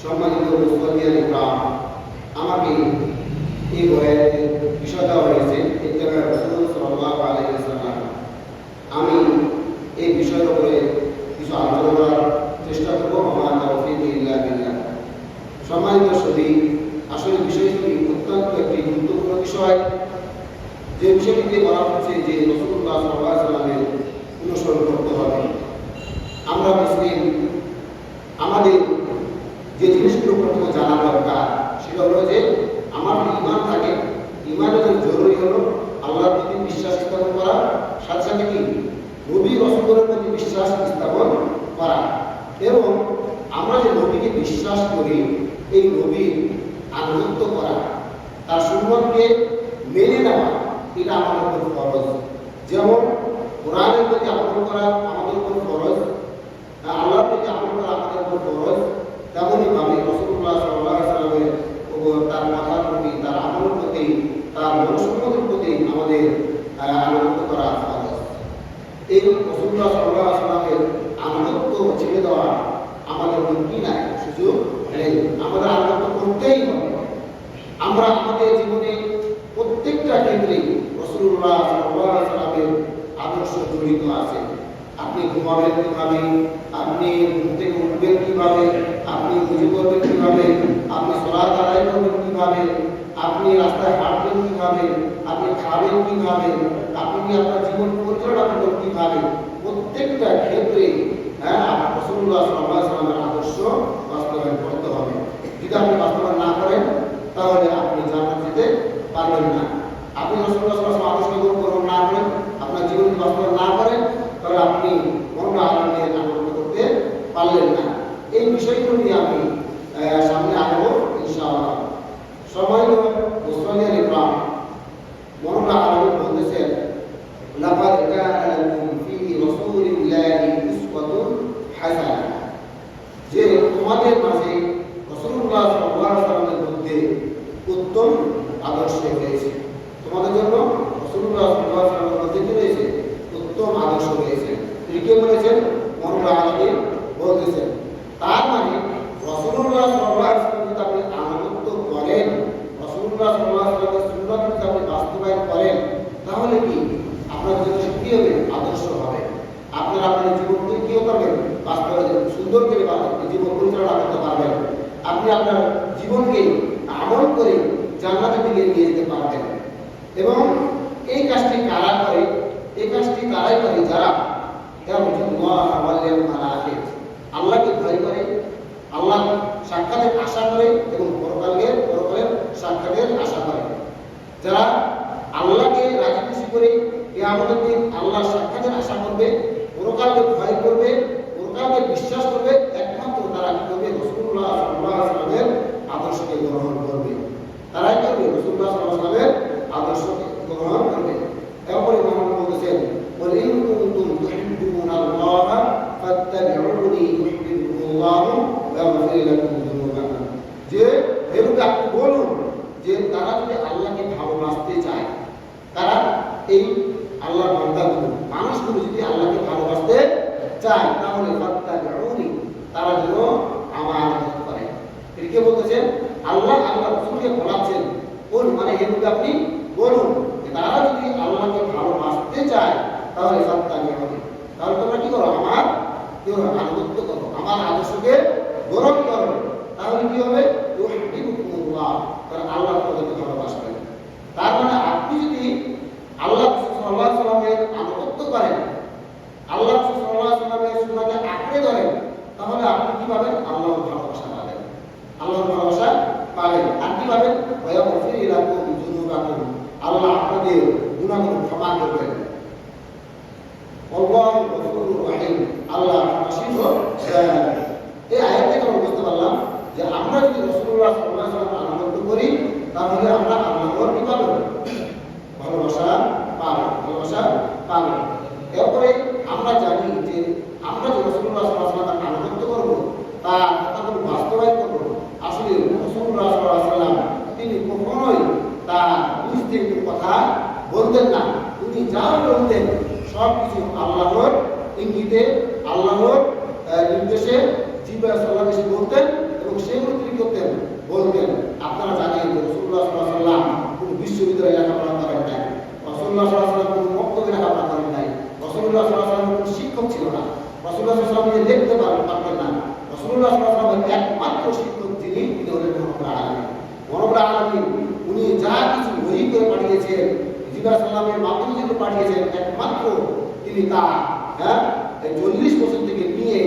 সম্মানিত মুসলিম আমাকে এই বইয়ের বিষয় দেওয়া হয়েছে ইত্তেবা রাসূল সাল্লাল্লাহু আলাইহি ওয়াসাল্লাম। আমি এই বিষয়ের উপরে কিছু আলোচনা করার চেষ্টা করবো। আমার তাওফীক ইল্লা বিল্লাহ। সম্মানিত সুধী, আসলে বিষয়টি অত্যন্ত একটি গুরুত্বপূর্ণ বিষয়। যে বিষয়টিতে বলা হচ্ছে যে রাসূলুল্লাহ সাল্লাল্লাহু আলাইহি ওয়াসাল্লামের অনুসরণ করতে হবে। আমরা মুসলিম, আমাদের যে জিনিসগুলো প্রথমে জানা দরকার সেটা হলো যে আমার ঈমান থাকে। ঈমানের জন্য জরুরি হলো আল্লাহর প্রতি বিশ্বাস স্থাপন করা, সাথে সাথে কি নবী রাসূলের প্রতি বিশ্বাস স্থাপন করা, এবং আমরা যে নবীকে বিশ্বাস করি এই নবীর আনুগত্য করা, তার সুন্নতকে মেনে নেওয়া, এটা আমাদের উপর ফরজ। যেমন কোরআনের প্রতি আমল করা আমাদের উপর ফরজ, আল্লাহর প্রতি আমল করা আমাদের উপর ফরজ, তেমনই ভাবে রাসূলুল্লাহ সাল্লাল্লাহু আলাইহি ওয়াসাল্লামের উপর তার কথার প্রতি, তার আমলের প্রতি, তার মনসম্মতির প্রতি আমাদের আনুগত্য করা ফরজ। এই রাসূলুল্লাহ সাল্লাল্লাহু আলাইহি ওয়াসাল্লামের আনুগত্য ছেড়ে দেওয়া আমাদের মুক্তি নাই, সুযোগ নেই। আমাদের আনুগত্য করতেই হবে। আমরা আমাদের জীবনে প্রত্যেকটা ক্ষেত্রে রাসূলুল্লাহ সাল্লাল্লাহু আলাইহি ওয়াসাল্লামের আদর্শ জড়িত আছে। আপনি ঘুমাবেন কিভাবে, আপনি ঘুম থেকে উঠবেন কিভাবে, আপনি উযু করবেন কিভাবে, আপনি সালাত আদায় করবেন কিভাবে, আপনি রাস্তায় হাঁটবেন কিভাবে, আপনি খাবেন কিভাবে, আপনি আপনার জীবন পরিচালনা করবেন কিভাবে, প্রত্যেকটা ক্ষেত্রে রাসূলুল্লাহ সাল্লাল্লাহু আলাইহি ওয়াসাল্লামের আদর্শ বাস্তবায়ন করতে হবে। যদি আপনি বাস্তবায়ন না করেন তাহলে আপনি জান্নাত যেতে পারবেন না। আপনি রাসূলুল্লাহ সাল্লাল্লাহু আলাইহি ওয়াসাল্লামের আদর্শকে গ্রহণ না করেন, আপনার জীবন বাস্তবায়ন না করেন, তাহলে আপনি অন্য আল্লাহকে আনুগত্য করতে পারলেন না। এই বিষয়গুলো নিয়ে আমি সামনে আগাবো ইনশাআল্লাহ। সম্মানিত মুসলিম ইকরাম, মওলানা আলী বলতেছেন, লাকাদ কানা লাকুম ফি রাসূলিল্লাহি উসওয়াতুন হাসানাহ, যে তোমাদের মাঝে রাসূলুল্লাহ সাল্লাল্লাহু আলাইহি ওয়াসাল্লামের মধ্যে উত্তম আদর্শ রয়েছে। তোমাদের জন্য রাসূলুল্লাহ সাল্লাল্লাহু আলাইহি ওয়াসাল্লামের মধ্যে কি রয়েছে? উত্তম আদর্শ রয়েছে। তিনি কে বলেছেন? মওলানা আলী বলতেছেন, তার মানে রাসূলুল্লাহ সাল্লাল্লাহু আলাইহি ওয়াসাল্লাম যদি আপনি আনুগত্য করেন, রাসূলুল্লাহ সাল্লাল্লাহু আলাইহি ওয়াসাল্লামের সুন্নাত যদি আপনি বাস্তবায়ন করেন, তাহলে কি আপনার জন্য কি হবে? আদর্শ হবে। আপনারা আপনার জীবনকে কি করবেন? বাস্তবায়ন সুন্দর করে জীবন পরিচালনা করতে পারবেন। আপনি আপনার জীবনকে আমল করে জান্নাতের দিকে নিয়ে যেতে পারবেন। এবং এই কাজটি কারা করে? এই কাজটি তারাই করে যারা আল্লাহকে ভয় করে, আল্লাহ সাক্ষাতের আশা করে এবং পরকালের সাক্ষাতের আশা করে। যারা আল্লাহকে রাজি খুশি করে কিয়ামতের দিন আল্লাহর সাক্ষাতের আশা করবে, পরকালকে ভয় করবে, পরকালকে বিশ্বাস করবে, একমাত্র তারা কি করবে? রাসূলুল্লাহ সাল্লাল্লাহু আলাইহি ওয়াসাল্লামের আদর্শকে গ্রহণ করবে। তারাই করবে রাসূলুল্লাহ সাল্লাল্লাহু আলাইহি ওয়াসাল্লামের আদর্শকে গ্রহণ করবে। এরপরে ইমাম বলতেছেন, ওয়া ইন কুনতুম তুহিব্বুনাল্লাহা ফাত্তাবিউনি ইউহিব্বুকুমুল্লাহু ওয়া ইয়াগফির লাকুম যুনুবাকুম, যে এরূপে আপনি বলুন যে তারা যদি আল্লাহকে ভালোবাসতে চায়, তারা এই আল্লাহর বান্দাগুলো, মানুষগুলো যদি আল্লাহকে ভালোবাসতে চায়, তাহলে ফাত্তাবিউনি, তারা যেন আমার অনুসরণ করে। তিনি কে বলতেছেন? আল্লাহ রাসূলকে বলাচ্ছেন, বলুন, মানে এরূপে আপনি বলুন যে তারা যদি আল্লাহকে ভালোবাসতে চায় তাহলে ফাত্তাবিউনি, তাহলে তোমরা কি করো? আমার আনুগত্য করো, আমার আদর্শকে গ্রহণ করো। তাহলে কি হবে? ইউহিব্বুকুমুল্লাহ, তারা আল্লাহ তোমাদেরকে ভালোবাসবেন। তার মানে আপনি যদি আল্লাহ সাল্লাল্লাহু আলাইহি ওয়াসাল্লামের আনুগত্য করেন, আল্লাহ সাল্লাল্লাহু আলাইহি ওয়াসাল্লামের সুন্নাহকে আঁকড়ে ধরেন, তাহলে আপনি কি পাবেন? আল্লাহর ভালোবাসা পাবেন, আল্লাহর ভালোবাসা পাবেন। আর কি পাবেন? ওয়া ইয়াগফির লাকুম যুনুবাকুম, আল্লাহ আপনাদের গুনাহগুলো ক্ষমা করবেন। আল্লাহু গফুরুর রহিম, আল্লাহ অসীম দয়ালু। এই আয়াত থেকে আমরা বুঝতে পারলাম যে আমরা যদি রাসূলুল্লাহ সাল্লাল্লাহু আলাইহি ওয়াসাল্লাম আনুগত্য করি, তাহলে আমরা আল্লাহর কি পাবো? ভালোবাসা পাবো, ভালোবাসা পাবো। এরপরে আমরা জানি যে আমরা যে রাসূলুল্লাহ সাল্লাল্লাহু আলাইহি ওয়াসাল্লাম আনুগত্য করব, তার কথাগুলো বাস্তবায়ন করব। আসলে রাসূলুল্লাহ সাল্লাল্লাহু আলাইহি ওয়াসাল্লাম তিনি কখনোই তার বুঝতে কথা বলতেন না। তিনি যা বলতেন সব কিছু আল্লাহর ইঙ্গিতে, আল্লাহর নির্দেশে জিবরাইল সাল্লাল্লাহু আলাইহি ওয়াসাল্লাম বলতেন এবং সেগুলো তিনি করতেন, বলতেন। আপনারা জানেন যে রাসূলুল্লাহ সাল্লাল্লাহু আলাইহি ওয়াসাল্লাম ধরে লেখাপড়া করেন নাই, রাসূলুল্লাহ সাল্লাল্লাহু আলাইহি ওয়াসাল্লাম কোনো মক্তবে লেখাপড়া করেন নাই, রাসূলুল্লাহ সাল্লাল্লাহু আলাইহি ওয়াসাল্লাম কোনো শিক্ষক ছিল না, রাসূলুল্লাহ সাল্লাল্লাহু আলাইহি ওয়াসাল্লাম লিখতে পারতেন না। রাসূলুল্লাহ সাল্লাল্লাহু আলাইহি ওয়াসাল্লাম একমাত্র শিক্ষক তিনি হলেন রব্বুল আলামিন। রব্বুল আলামিন উনি যা কিছু ওহী করে পাঠিয়েছেন, জিবরাইল সাল্লামের মাধ্যমে যেটা পাঠিয়েছেন, একমাত্র তিনি তা 40 বছর থেকে নিয়ে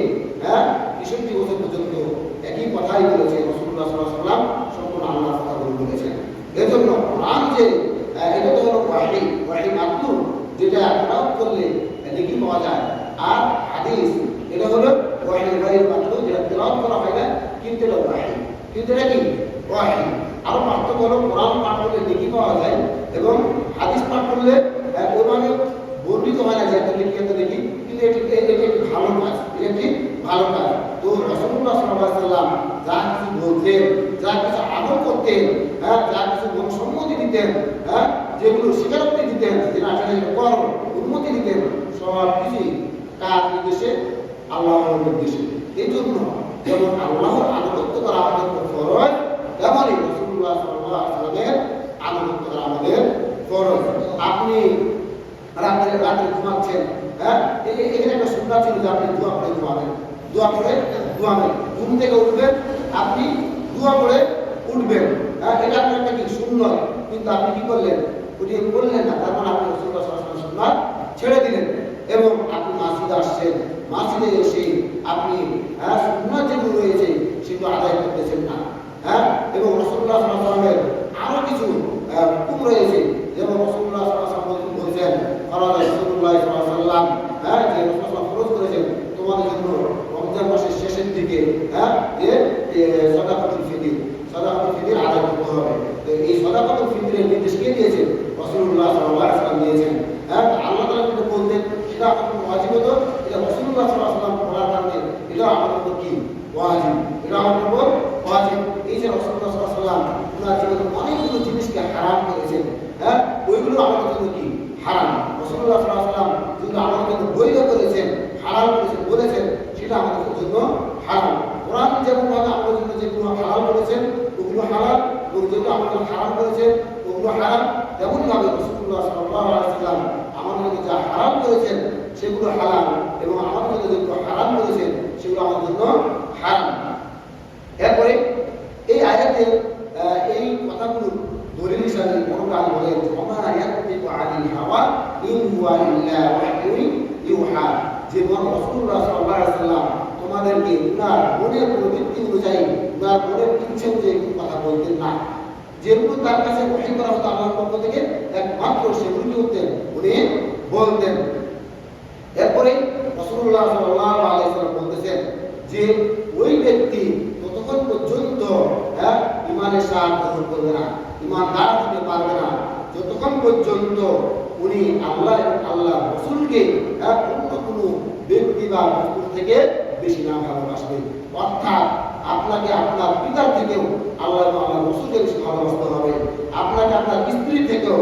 63 বছর পর্যন্ত একই কথাই বলেছেন। রাসূলুল্লাহ সাল্লাল্লাহু আলাইহি ওয়াসাল্লাম সম্পূর্ণ আল্লাহর কথা বলেছেন। এজন্য কোরআন যে এটা তো হলো ওয়াহী, ওয়াহী মাধ্যম যেটা তেলাওয়াত করলে নেকি পাওয়া যায়, আর হাদিস এটা হলো ওয়াহীর মাধ্যম যেটা তেলাওয়াত করা হয় না কিন্তু এটা ওয়াহী, কিন্তু এটা কি ওয়াহী। আরো পার্থক্য হলো কোরআন পাঠ করলে নেকি পাওয়া যায় এবং হাদিস পাঠ করলে ওই মানে বর্ণিত হয় না যে একটা নেকি একটা নেকি, কিন্তু এটি একটি ভালো কাজ, এটা একটি ভালো কাজ। তো রাসূলুল্লাহ সাল্লাল্লাহু আলাইহি ওয়াসাল্লাম যা কিছু বলতেন, যা কিছু আমল করতেন, যা কিছু সম্মতি দিতেন, যেগুলো স্বীকারোক্তি দিতেন, যেটা আসলে কর অনুমতি দিতেন, সব কিছুই কার নির্দেশে? আল্লাহর নির্দেশে। এই জন্য যেমন আল্লাহর আনুগত্য করা আমাদের ফরজ, তেমনই রাসূলুল্লাহ সাল্লাল্লাহু আলাইহি ওয়াসাল্লামের আনুগত্য করা আমাদের ফরজ। আপনি রাতে ঘুমাচ্ছেন, এখানে একটা সুন্নাত ছিল যে আপনি দোয়া করে ঘুমাবেন, দোয়া করে ঘুমাবেন, ঘুম থেকে উঠবেন আপনি দোয়া করে উঠবেন, এটা আপনার একটা কি সুন্নাত, কিন্তু আপনি কি করলেন? উঠিয়ে করলেন না, তার মানে আপনি রাসূলুল্লাহ সাল্লাল্লাহু আলাইহি ওয়াসাল্লামের সুন্নাত ছেড়ে দিলেন এবং আপনি মসজিদে আসছেন, মসজিদে এসে আপনি সুন্নাত যেগুলো রয়েছে সেগুলো আদায় করতেছেন না, এবং রাসূলুল্লাহ সাল্লাল্লাহু আলাইহি ওয়াসাল্লামের আরো কিছু হুকুম রয়েছে, যেমন রাসূলুল্লাহ সাল্লাল্লাহু আলাইহি ওয়াসাল্লাম বলেছেন, রাসূলুল্লাহ সাল্লাল্লাহু আলাইহি ওয়াসাল্লাম যে রাসূলুল্লাহ ফরজ করেছেন তোমাদের জন্য রমজান মাসের শেষের দিকে যে সাদাকাতুল ফিতর আদায় করতে হবে। তো এই সাদাকাতুল ফিতরের নির্দেশ কে দিয়েছেন? রাসূলুল্লাহ সাল্লাল্লাহু আলাইহি ওয়াসাল্লাম দিয়েছেন। আল্লাহ তাআলা যেটা বলতেন সেটা আমাদের ওয়াজিব হতো, এটা রাসূলুল্লাহ সাল্লাল্লাহু আলাইহি ওয়াসাল্লাম বলার কারণে এটা আমাদের উপর কি ওয়াজিব, এটা আমাদের উপর ওয়াজিব। এই যে রাসূলুল্লাহ সাল্লাল্লাহু আলাইহি ওয়াসাল্লাম ওনার জীবনে অনেকগুলো জিনিসকে হারাম করেছেন, ওইগুলো আমাদের জন্য কি হারাম। রাসূলুল্লাহ সাল্লাল্লাহু আলাইহি ওয়াসাল্লাম যেগুলো আমাদের জন্য বৈধ করেছেন, হালাল করেছেন, বলেছেন, সেটা আমাদের জন্য হারাম। কোরআন যেমন ভাবে আমাদের জন্য যেগুলো হালাল করেছেন ওগুলো হালাল, এবং যেগুলো আমাদের হারাম করেছেন ওগুলো হারাম, তেমন ভাবে রাসূলুল্লাহ সাল্লাল্লাহু আলাইহি ওয়াসাল্লাম আমাদের জন্য যা হারাম করেছেন সেগুলো হালাল, এবং আমাদের জন্য যেগুলো হারাম করেছেন সেগুলো আমাদের জন্য হারাম। এরপরে এই আয়াতে এই কথাগুলো দলিল হিসাবে কোরআন বলেন, ওমা ইয়াকুতু আনিল হাওয়া ইন হুয়া ইল্লা ওয়াহয়ুন ইউহা, যে রাসূলুল্লাহ সাল্লাল্লাহু আলাইহি ওয়াসাল্লাম তোমাদেরকে উনার মনের প্রবৃত্তি অনুযায়ী, উনার মনের ইচ্ছে অনুযায়ী কথা বলতেন না, যেগুলো তার কাছে ওহী করা হতো আল্লাহর পক্ষ থেকে একমাত্র সেগুলো কি করতেন? উনি বলতেন। এরপরে রাসূলুল্লাহ সাল্লাল্লাহু আলাইহি ওয়াসাল্লাম বলতেছেন যে ওই ব্যক্তি ততক্ষণ পর্যন্ত ঈমানের স্বাদ গ্রহণ করবে না, ঈমানদার হতে পারবে না, যতক্ষণ পর্যন্ত উনি আল্লাহ এবং আল্লাহর রাসূলকে অন্য কোনো ব্যক্তি বা বস্তুর থেকে বেশি না ভালোবাসবে। অর্থাৎ আপনাকে আপনার পিতার থেকেও আল্লাহ এবং আল্লাহর রাসূলকে বেশি ভালোবাসতে হবে, আপনাকে আপনার স্ত্রী থেকেও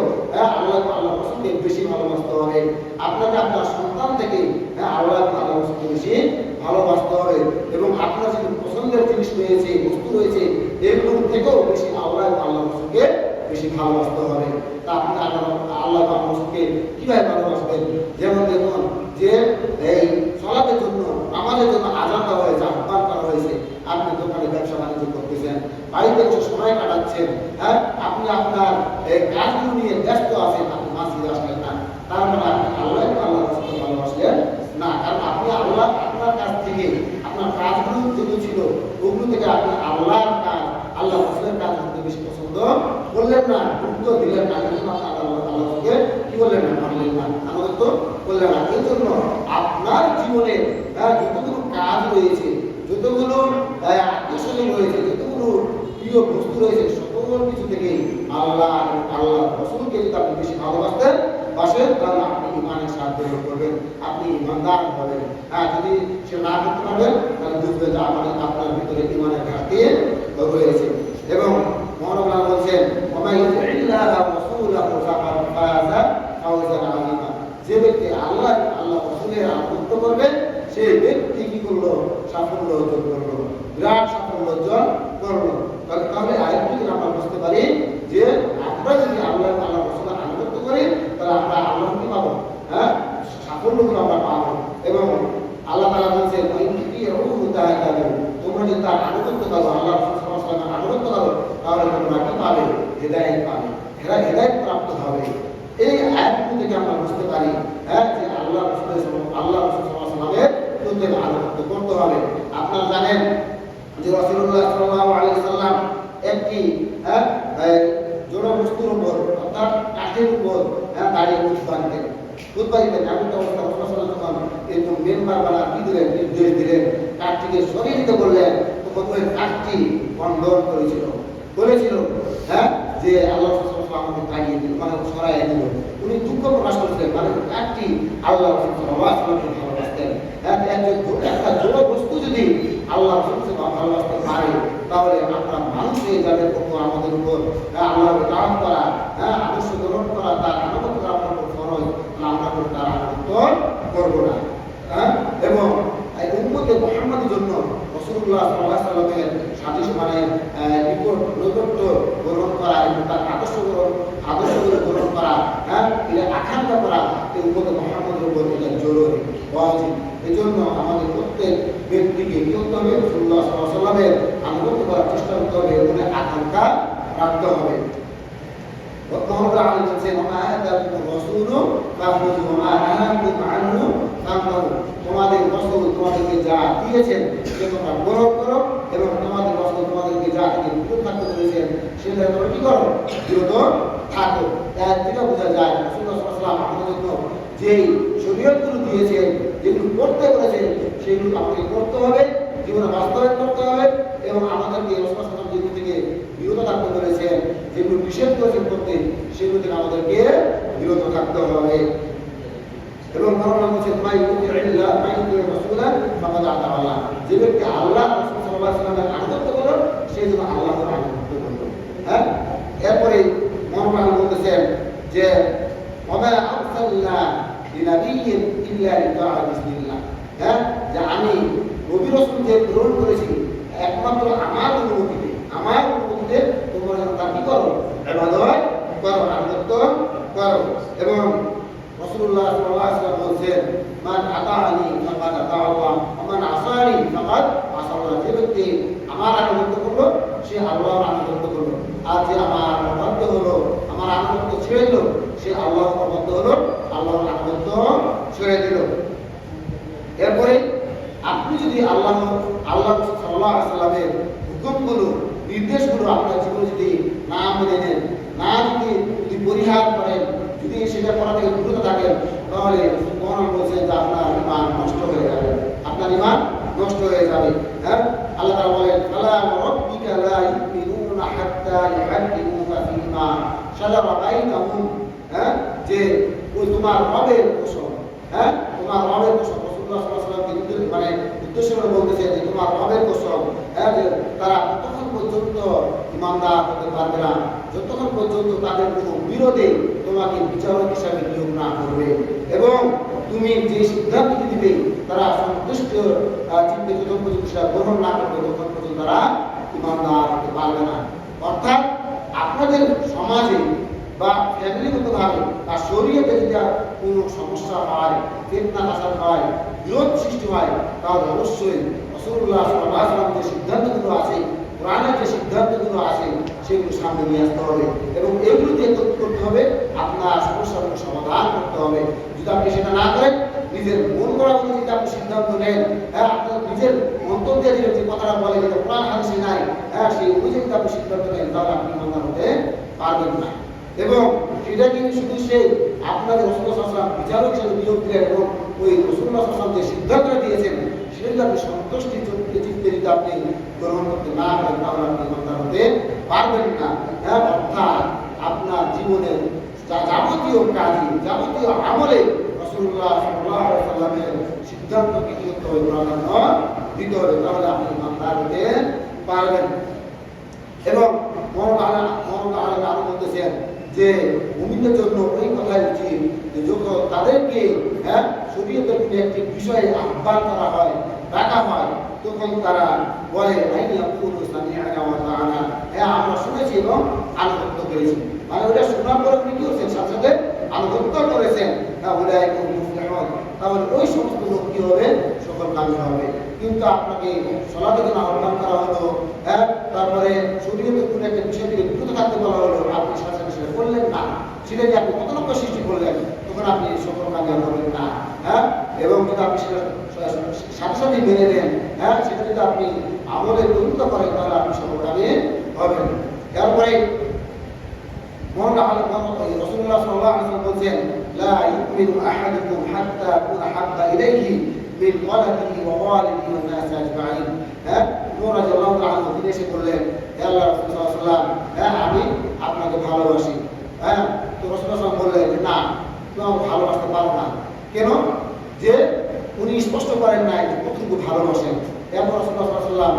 আল্লাহ এবং আল্লাহর রাসূলকে বেশি ভালোবাসতে হবে, আপনাকে আপনার সন্তান থেকে আল্লাহ এবং আল্লাহর রাসূলকে বেশি ভালোবাসতে হবে, এবং আপনার যে পছন্দের জিনিস রয়েছে, বস্তু রয়েছে, এগুলোর থেকেও বেশি আল্লাহ এবং আল্লাহর রাসূলকে বেশি ভালোবাসতে হবে। তা আপনি আল্লাহ এবং আল্লাহর রাসূলকে কিভাবে ভালোবাসবেন? যেমন দেখুন যে এই সালাতের জন্য, আমাদের জন্য আযান দেওয়া হয়েছে, আহ্বান করা হয়েছে, আপনি দোকানে ব্যবসা বাণিজ্য করতেছেন, বাড়িতে বসে সময় কাটাচ্ছেন, আপনি আপনার কাজগুলো নিয়ে ব্যস্ত আছেন, আপনি মসজিদে আসলেন না, তার মানে আপনি আল্লাহ এবং আল্লাহর রাসূলকে ভালোবাসলেন না। কারণ আপনি আল্লাহ আপনার কাছ থেকে আপনার কাজগুলো যেগুলো ছিল ওগুলো থেকে আপনি আল্লাহর কাজ, আল্লাহ রাসূলের কাজ করতে বেশি পছন্দ করলেন না, গুরুত্ব দিলেন না, আল্লাহকে কি বললেন না, মানলেন না, আনুগত্য করলেন না। এই জন্য আপনার জীবনে যতগুলো কাজ রয়েছে, যতগুলো আত্মীয় রয়েছে, যতগুলো প্রিয় বস্তু রয়েছে, সকল কিছু থেকে আল্লাহ রাসূলকে যদি আপনি বেশি ভালোবাসতেন তাহলে আপনি ঈমানের সাহায্য করবেন, আপনি ঈমানদার হবেন। যদি সে না করতে পারবেন তাহলে বুঝবেন যে আপনার ভিতরে ঈমানের ঘাটতি রয়েছে। এবং মহানবী বলছেন, ওয়া ইল্লাল্লাহ রাসূলুহু ফাকাদ ফাযা ফাওজান আযীমা, যে ব্যক্তি আল্লাহ রাসূলের আনুগত্য করবে সেই ব্যক্তি কি করলো? সাফল্য অর্জন করলো, বিরাট সাফল্য অর্জন করলো। তাহলে আয়াত থেকে আমরা বুঝতে পারি যে আমরা যদি আল্লাহ হেদায়েত পাবে, এরা হেদায়েত প্রাপ্ত হবে। এই আয়াতগুলো থেকে আমরা বুঝতে পারি যে আল্লাহ রাসূল সাল্লাল্লাহু আলাইহি আনুগত্য করতে হবে। আপনারা জানেন যে রাসূলুল্লাহ সাল্লাল্লাহু আলাইহি সাল্লাম একটি জড় বস্তুর উপর অর্থাৎ কাঠের উপর দাঁড়িয়ে খুতবা দিতেন। এমন অবস্থা রাসূলুল্লাহ যখন এরকম মেম্বার বানা কি দিলেন, নির্দেশ দিলেন, কাঠটিকে সরিয়ে দিতে বললেন, তখন ওই কাঠটি খণ্ডন বলেছিল যে আল্লাহ রাসূল আমাকে তাড়িয়ে দিল, মানে সরাইয়ে দিল। উনি দুঃখ প্রকাশ করেছিলেন, মানে কাঠটি আল্লাহ রাসূল সাল্লাল্লাহু আলাইহি ওয়াসাল্লামকে ভালোবাসতেন। একটা জড় বস্তু যদি আল্লাহ রাসূলকে ভালোবাসতে পারে, তাহলে আমরা মানুষ হয়ে যাবে আমাদের উপর আল্লাহকে তাআত করা, আদর্শ গ্রহণ করা, তার আনুগত্য করা আমাদের উপর ফরজ। আমরা তার আনুগত্য করব না। এবং এই উম্মতে মুহাম্মাদের জন্য রাসূলুল্লাহ সাল্লাল্লাহু আলাইহি ওয়াসাল্লামের সাদৃশ্য মানে নৈকট্য গ্রহণ করা এবং তার আদর্শগুলো গ্রহণ করা, এটা আকাঙ্ক্ষা করা এই উম্মতে মুহাম্মাদের উপর এটা জরুরি, ওয়াজিব। এই জন্য আমাদের প্রত্যেক ব্যক্তিকে কি করতে হবে? রাসূলুল্লাহ সাল্লাল্লাহু আলাইহি ওয়াসাল্লামের আনুগত্য করার চেষ্টা করতে হবে এবং আকাঙ্ক্ষা রাখতে হবে। মহানবী আলাইহিস সালাম বলেছেন, ওয়া মা আতাকুম রাসূলু ফাখুযু ওয়া মা নাহাকুম আনহু ফান্তাহু। তোমাদের রাসূল তোমাদেরকে যা দিয়েছেন সে তোমরা গ্রহণ করো, এবং তোমাদের রাসূল তোমাদেরকে যা থেকে বিরত থাকতে বলেছেন সেটা তোমরা কি করো? বিরত থাকো। এর থেকে বোঝা যায় রাসূলুল্লাহ সাল্লাল্লাহু আলাইহি ওয়াসাল্লাম আমাদের জন্য যেই শরীয়তগুলো দিয়েছেন, যেগুলো করতে বলেছেন, সেগুলো আমাকে করতে হবে, জীবনে বাস্তবায়ন করতে হবে। এবং আমাদেরকে রাসূলুল্লাহ সাল্লাল্লাহু আলাইহি ওয়াসাল্লাম যেগুলো থেকে বিরত থাকতে বলেছেন, যেগুলো নিষেধ করেছেন করতে, সেগুলো থেকে আমাদেরকে বিরত থাকতে হবে। এবং আল্লাহ বলেছেন, যে ব্যক্তি আল্লাহ রাসূল সাল্লাল্লাহু আলাইহি ওয়াসাল্লামের আনুগত্য করলো, সে যেন আল্লাহর আনুগত্য করলো। এরপরে মহান বলতেছেন যে ওয়া আরসালনা লিনাবিয়্যিন ইল্লা লিতাআ বিসমিল্লাহ, যে আমি নবী রাসূলকে প্রেরণ করেছি একমাত্র আমার অনুমতিতে তোমরা যেন তার কি করো? ইবাদত করো, আনুগত্য করো। এবং রাসূলুল্লাহ সাল্লাল্লাহু আলাইহি ওয়াসাল্লাম বলেছেন, মান আতাআনি ফাকাদ আতাআল্লাহ ওয়া মান আসানি ফাকাদ আসাল্লাহ। যে ব্যক্তি আমার আনুগত্য করলো সে আল্লাহর আনুগত্য করলো, আর যে আমার অবাধ্য হলো, আমার আনুগত্য ছেড়ে দিল, সে আল্লাহর অবাধ্য হলো, আল্লাহর আনুগত্য ছেড়ে দিল। এরপরে আপনি যদি আল্লাহ সাল্লাল্লাহু আলাইহি ওয়াসাল্লামের হুকুমগুলো, নির্দেশগুলো আপনার জীবনে যদি না মেনে নেন, না যদি পরিহার করেন, যদি সেটা করা থেকে বিরত থাকেন, তাহলে কোরআন বলছে যে আপনার ঈমান নষ্ট হয়ে যাবে, আপনার ঈমান নষ্ট হয়ে যাবে। আল্লাহ তাআলা বলেন, ফালা রাব্বিকা লা ইউমিনুনা হাত্তা ইউহাক্কিমুকা ফীমা শাজারা বাইনাহুম, যে ওই তোমার রবের কসম, তোমার রবের কসম। রাসূলুল্লাহ সাল্লাল্লাহু আলাইহি ওয়াসাল্লাম মানে উদ্দেশ্য করে বলতেছে যে তোমার রবের কসম, যে তারা ততক্ষণ পর্যন্ত ঈমানদার হতে পারবে না যতক্ষণ পর্যন্ত তাদের কোনো বিরোধে তোমাকে বিচারক হিসাবে নিয়োগ না করবে, এবং তুমি যে সিদ্ধান্ত দিবে তারা সন্তুষ্ট চিত্তে যতক্ষণ পর্যন্ত সেটা গ্রহণ না করবে ততক্ষণ পর্যন্ত তারা ঈমানদার হতে পারবে না। অর্থাৎ আপনাদের সমাজে বা ফ্যামিলিগতভাবে বা শরীয়তে যদি কোনো সমস্যা হয়, ফিতনা ফাসাদ হয়, বিরোধ সৃষ্টি হয়, তাহলে অবশ্যই রাসূলুল্লাহ সাল্লাল্লাহু আলাইহি ওয়াসাল্লামের যে সিদ্ধান্তগুলো আছে, কোরআনের যে সিদ্ধান্তগুলো আছে, সেগুলো সামনে নিয়ে আসতে হবে এবং এগুলো দিয়ে করতে হবে, আপনার সমস্যাগুলো সমাধান করতে হবে। যদি আপনি সেটা না করেন, নিজের মন করা অনুযায়ী যদি আপনি সিদ্ধান্ত নেন, আপনার নিজের মন্তব্য দিয়ে যে কথাটা বলে যেটা কোরআন হাদিসে নাই, সেই অনুযায়ী যদি আপনি সিদ্ধান্ত নেন, তাহলে আপনি ঈমানদার হতে পারবেন না। এবং সেটা কিন্তু শুধু সেই আপনাদের রাসূলুল্লাহ সাল্লাল্লাহু আলাইহি ওয়াসাল্লাম বিচারক হিসেবে নিয়োগ দিলেন এবং ওই রাসূলুল্লাহ সাল্লাল্লাহু আলাইহি ওয়াসাল্লাম যে সিদ্ধান্তটা দিয়েছেন সেটা আপনি সন্তুষ্টি চিত্তে যদি আপনি গ্রহণ করতে না পারেন, তাহলে আপনি ঈমানদার হতে পারবেন না। অর্থাৎ আপনার জীবনের যাবতীয় কাজে, যাবতীয় আমলে রাসূলুল্লাহ সাল্লাল্লাহু আলাইহি ওয়াসাল্লামের সিদ্ধান্তকে কি করতে হবে? প্রাধান্য দিতে হবে, তাহলে আপনি ঈমানদার হতে পারবেন। এবং মহান আরো বলতেছেন যে মুমিনদের জন্য ওই কথাই উচিত যে যখন তাদেরকে শরীয়তের একটি বিষয়ে আহ্বান করা হয়, ডাকা হয়, তখন তারা বলে আমরা শুনেছি এবং আনুগত্য করেছি। মানে ওটা শোনার পরে কি করছেন? সাথে সাথে আনুগত্য করেছেন। তাহলে ওই সমস্ত লোক কি হবে? সফলকামী হবে। কিন্তু আপনাকে সালাতের জন্য আহ্বান করা হলো, তারপরে শরীয়তের কোনো একটা বিষয় থেকে বিরত থাকতে বলা হলো, সেটা যে আপনি কত লক্ষ সৃষ্টি করলেন, তখন আপনি সফল কামিয়াব হবেন না। হ্যাঁ, এবং যদি আপনি সেটা সাথে সাথে মেনে নেন, হ্যাঁ, সেটা যদি আপনি আমলে পরিণত করেন, তাহলে আপনি সফল কামিয়াব হবেন। এরপরে রাসূলুল্লাহ সাল্লাল্লাহু আলাইহি ওয়াসাল্লাম বলেন, লা ইউমিনু আহাদুকুম হাত্তা আকুনা হাব্বা ইলাইহি মিন ওয়ালাদিহি ওয়া ওয়ালিদিহি ওয়ান নাস আজমাইন। হ্যাঁ, ওমর রাদিয়াল্লাহু আনহু তিনি এসে বললেন, হে আল্লাহর রাসূল সাল্লাল্লাহু আলাইহি ওয়াসাল্লাম, হ্যাঁ, আমি আপনাকে ভালোবাসি। হ্যাঁ, তো রাসূলুল্লাহ সাল্লাল্লাহু আলাইহি ওয়াসাল্লাম বললেন যে না, তুমি আমাকে ভালোবাসতে পারো না। কেন? যে উনি স্পষ্ট করেন নাই যে কতটুকু ভালোবাসেন। এরপর রাসূলুল্লাহ সাল্লাল্লাহু আলাইহি ওয়াসাল্লাম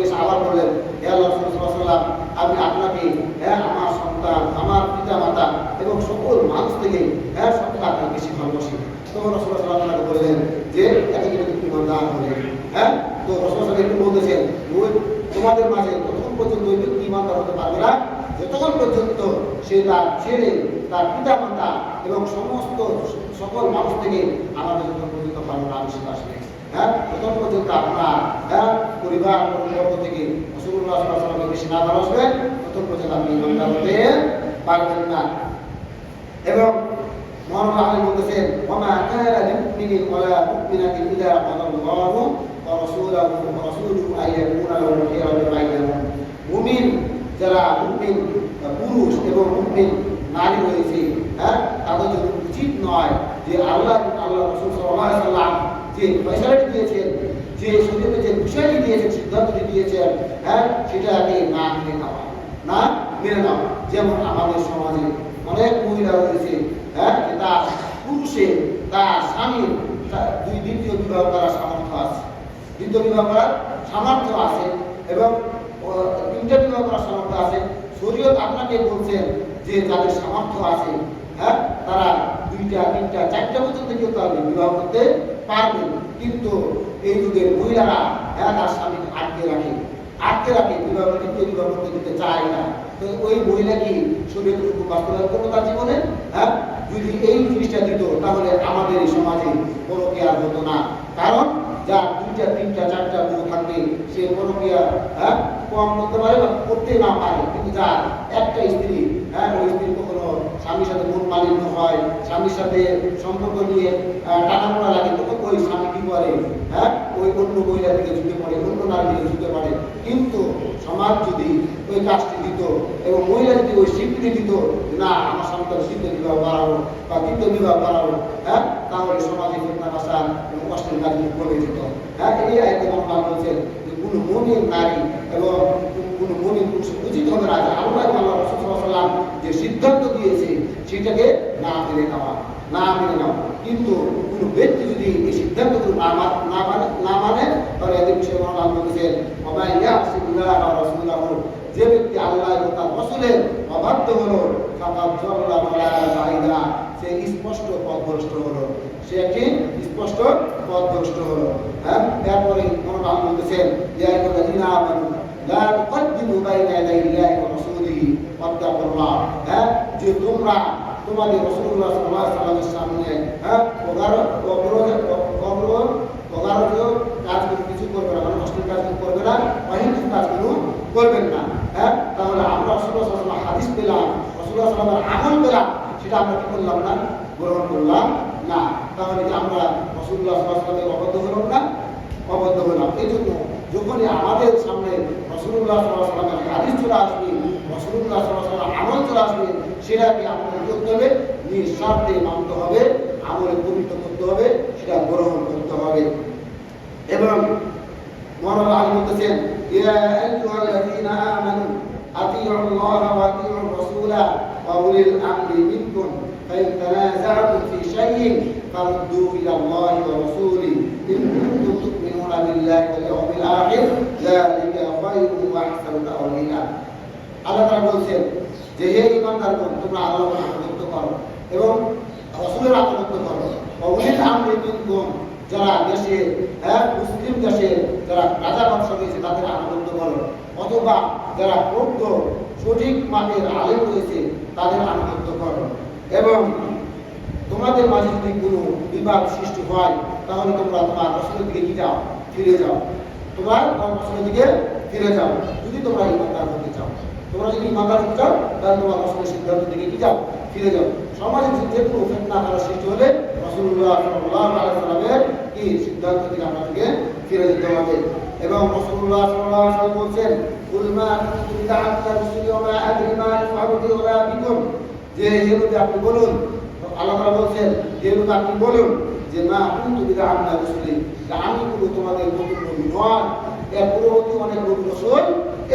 এসে আবার বললেন, হে আল্লাহর রাসূল সাল্লাল্লাহু আলাইহি ওয়াসাল্লাম, আমি আপনাকে, হ্যাঁ, আমার সন্তান, আমার পিতা মাতা এবং সকল মানুষ থেকে, হ্যাঁ, সবথেকে আপনাকে বেশি ভালোবাসি। তখন রাসূলুল্লাহ সাল্লাল্লাহু আলাইহি ওয়াসাল্লাম বললেন যে একে কিন্তু তুমি ইমানদার হবে। হ্যাঁ, তো রাসূলুল্লাহ সাল্লাল্লাহু আলাইহি ওয়াসাল্লাম বলতেছেন, তোমাদের মাঝে ততক্ষণ পর্যন্ত ওই ব্যক্তি ইমানদার হতে পারবে না যতক্ষণ পর্যন্ত সে তার ছেলে, তার পিতা মাতা এবং সমস্ত সকল মানুষ থেকে আমাদের যতক্ষণ পর্যন্ত ভালো না বেশি আসবে। হ্যাঁ, ততক্ষণ পর্যন্ত আপনার, হ্যাঁ, পরিবার বর্গ থেকে রাসূলুল্লাহ সাল্লাল্লাহু আলাইহি ওয়াসাল্লামকে বেশি না ভালোবাসবেন, ততক্ষণ পর্যন্ত আপনি ইমানদার হতে পারবেন না। এবং মহান আল্লাহ বলতেছেন, ওয়ামা কানা লিমুমিনিন ওয়ালা মুমিনাতিন ইযা কাদাল্লাহু ওয়া রাসূলুহু আইয়াকুনা লাহুল খিয়ারাতু বাইনাহুম। মুমিন যারা মুমিন পুরুষ এবং মুমিন নারী রয়েছে, হ্যাঁ, তাদের জন্য উচিত নয় যে আল্লাহ রাসূল সাল্লাল্লাহু আলাইহি ওয়াসাল্লাম যে ফয়সালাটি দিয়েছেন, যে শরীয়তে যে বিষয়টি দিয়েছেন, সিদ্ধান্তটি দিয়েছেন, হ্যাঁ, সেটাকে না মেনে নেওয়া, না মেনে নেওয়া। যেমন আমাদের সমাজে অনেক মহিলা রয়েছে, হ্যাঁ, যে তার পুরুষে তার স্বামীর দ্বিতীয় বিবাহ করার সামর্থ্য আছে, দ্বিতীয় বিবাহ করার সামর্থ্য আছে এবং তিনটা বিবাহ করার সামর্থ্য আছে। শরীয়ত আপনাকে বলছেন যে যাদের সামর্থ্য আছে, হ্যাঁ, তারা দুইটা, তিনটা, চারটা পর্যন্ত কেউ তাদের বিবাহ করতে পারবেন। কিন্তু এই যুগের মহিলারা, হ্যাঁ, তার স্বামীকে আটকে রাখে, দ্বিতীয় বিবাহ করতে দিতে চায় না। তো ওই মহিলা কি শরীয়তের হুকুম বাস্তবায়ন করবো তার জীবনে? হ্যাঁ, যদি এই জিনিসটা দিত তাহলে আমাদের এই সমাজে পরকীয়া হতো না। কারণ যার দুইটা, তিনটা, চারটা বউ থাকবে সে পরকীয়া, হ্যাঁ, কম করতে পারে বা করতে না পারে। কিন্তু যার একটা স্ত্রী, হ্যাঁ, ওই স্ত্রী কখনো স্বামীর সাথে মন মালিন্য হয়, স্বামীর সাথে সম্পর্ক নিয়ে টানাপোড়া লাগে, তখন ওই স্বামী কি করে, হ্যাঁ, ওই অন্য মহিলা থেকে ঝুঁকে পড়ে, অন্য নারী থেকে ঝুঁকে পড়ে। কিন্তু সমাজ যদি ওই কাজটি দিত এবং মহিলা যদি ওই স্বীকৃতি দিত না আমার সন্তান দ্বিতীয় বিবাহ বাড়াবো বা তৃতীয় বিবাহ বাড়াবো, হ্যাঁ, তাহলে সমাজে ফিতনা ফাসাদ এবং অশ্লীল কাজ কমে যেত। হ্যাঁ, এই আয়াতে আল্লাহ বলছেন যে কোনো মুমিন নারী এবং কোনো মুমিন পুরুষ উচিত হবে না যে আল্লাহ রাসূল সাল্লাল্লাহু আলাইহি ওয়াসাল্লাম যে সিদ্ধান্ত দিয়েছে সেটাকে না মেনে নেওয়া। কিন্তু কোনো ব্যক্তি যদি এই সিদ্ধান্তগুলো না মানে তাহলে এদের বিষয়ে আল্লাহ বলছেন, ওয়া ইয়াসিল্লাহ ওয়া রাসূলুহু, যে ব্যক্তি আল্লাহ এবং তার রাসূলের অবাধ্য হলো, ফাকাদ যাল্লা দালালান বাঈদা, সে স্পষ্ট পথভ্রষ্ট হলো, সে একটি স্পষ্ট পথভ্রষ্ট হলো। হ্যাঁ, তারপরে আল্লাহ বলতেছেন, ইয়া আইয়ুহাল্লাযীনা আমানু লা তুকদ্দিমু বাইনা ইয়াদাইল্লাহি ওয়া রাসূলিহি ওয়াত্তাকুল্লাহ। হ্যাঁ, যে তোমরা তোমাদের রাসূলুল্লাহ সাল্লাল্লাহু আলাইহি ওয়াসাল্লামের সামনে, হ্যাঁ, কাজগুলো কিছু করবে না, মানে অশ্লীল কাজগুলো করবে না, অহিংস কাজগুলো করবেন না। হ্যাঁ, তাহলে আমরা রাসূলুল্লাহ সাল্লাল্লাহু আলাইহি ওয়াসাল্লাম হাদিস পেলাম, রাসূলুল্লাহ সাল্লাল্লাহু আলাইহি ওয়াসাল্লামের আমল পেলাম, সেটা আমরা কি করলাম না? গ্রহণ করলাম না। তাহলে কি আমরা রাসূলুল্লাহ সাল্লাল্লাহু আলাইহি ওয়াসাল্লামের অবাধ্য হলাম না? অবাধ্য হলাম। এই জন্য যখনই আমাদের সামনে রাসূলুল্লাহ সাল্লাল্লাহু আলাইহি ওয়াসাল্লামের হাদিস চলে আসবে, রাসূলুল্লাহ সাল্লাল্লাহু আলাইহি ওয়াসাল্লামের আমল চলে আসবে, সেটাকে আমাদের করতে হবে, নিঃস্বার্থে মানতে হবে, আমলে পরিণত করতে হবে, সেটা গ্রহণ করতে হবে। এবং মহান আল্লাহ বলতেছেন, ইয়া আইয়ুহাল্লাযীনা আমানু আতিউল্লাহ ওয়া আতিউর রাসূলা ওয়া উলিল আমরি মিনকুম ফাইন তানাযা'তুম ফি শাইইন ফারুদ্দু ইলাল্লাহি ওয়া রাসূলিহি ইন কুনতুম তু'মিনুনা বিল্লাহি ওয়াল ইয়াউমিল আখির যালিকা খায়রুন ওয়া আহসানু তা'ওয়িলা। আল্লাহ তাআলা বলছেন যে হে ঈমানদারগণ, তোমরা আল্লাহর আনুগত্য করো এবং রাসূলের আনুগত্য করো। ওয়া উলিল আমরি মিনকুম, যারা দেশে, হ্যাঁ, মুসলিম দেশে যারা রাজা বাদশা রয়েছে তাদের আনুগত্য করো, অথবা যারা প্রজ্ঞ সঠিক মানের আলেম রয়েছে তাদের আনুগত্য করো। এবং তোমাদের মাঝে যদি কোনো বিবাদ সৃষ্টি হয় তাহলে তোমরা তোমার রাসূলের দিকে কি যাও, ফিরে যাও, তোমার রাসূলের দিকে ফিরে যাও, যদি তোমরা ঈমানদার হতে চাও। তোমরা যদি ইমানদার হতে চাও তাহলে তোমার রাসূলের সিদ্ধান্তের দিকে কি যাও, ফিরে যাও। সমাজে যে কোনো ফিতনা করার সৃষ্টি হলে রাসূলুল্লাহ সাল্লাল্লাহু আলাইহি ওয়াসাল্লামের কি সিদ্ধান্ত থেকে আমাদেরকে ফিরে যেতে হবে। এবং রাসূলুল্লাহ সাল্লাল্লাহু আলাইহি ওয়াসাল্লাম বলেন, কুল মা কুনতু বিদআত রাসূলি ওয়া মা আদরি মা ইয়াফআলু বি ওয়া বিকুম, যে হে নবী আপনি বলুন, আল্লাহ তাআলা বলেন হে নবী আপনি বলুন যে মা কুনতু বিদআত রাসূলি, যে আমি কোনো তোমাদের নতুন নবী নয়, এর পূর্ববর্তী অনেক নবী রাসূল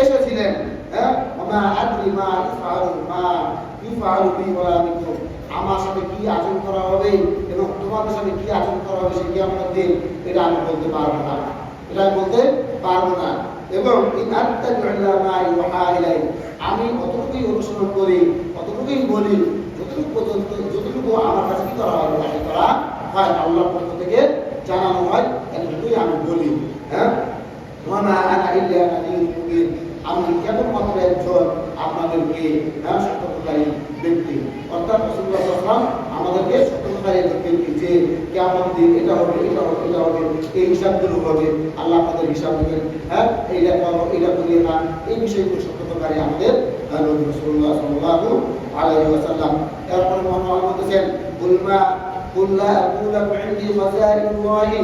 এসেছিলেন। হ্যাঁ, ওয়া মা আদরি মা ইয়াফআলু বি ওয়া বিকুম, আমার সাথে কি আচরণ করা হবে এবং তোমাদের সাথে কি আচরণ করা হবে সে কিয়ামতের দিন, এটা আমি বলতে পারবো না, এটা আমি বলতে পারবো না। এবং আমি অতটুকুই অনুসরণ করি, অতটুকুই বলি, যতটুকু পর্যন্ত যতটুকু আমার কাছে কি করা হয়, বাকি করা হয়, আল্লাহর পক্ষ থেকে জানানো হয়, এতটুকুই আমি বলি। হ্যাঁ, আমি কেবলমাত্র একজন আপনাদেরকে সতর্ককারী ব্যক্তি, অর্থাৎ রাসূলুল্লাহ সাল্লাল্লাহু আলাইহি ওয়াসাল্লাম আমাদেরকে সতর্ককারী ব্যক্তি যে কিয়ামতের দিন এটা হবে, এটা হবে, এটা হবে, এই হিসাবগুলো হবে, আল্লাহ আপনাদের হিসাব নেবেন। হ্যাঁ, এইটা করো, এটা করিয়ে না, এই বিষয়গুলো সতর্ককারী আমাদের নবী রাসূলুল্লাহ সাল্লাল্লাহু আলাইহি ওয়াসাল্লাম। এরপর মহান আল্লাহ বলতেছেন, কুল লা আকুলু লাকুম ইনদি খাযাইনুল্লাহি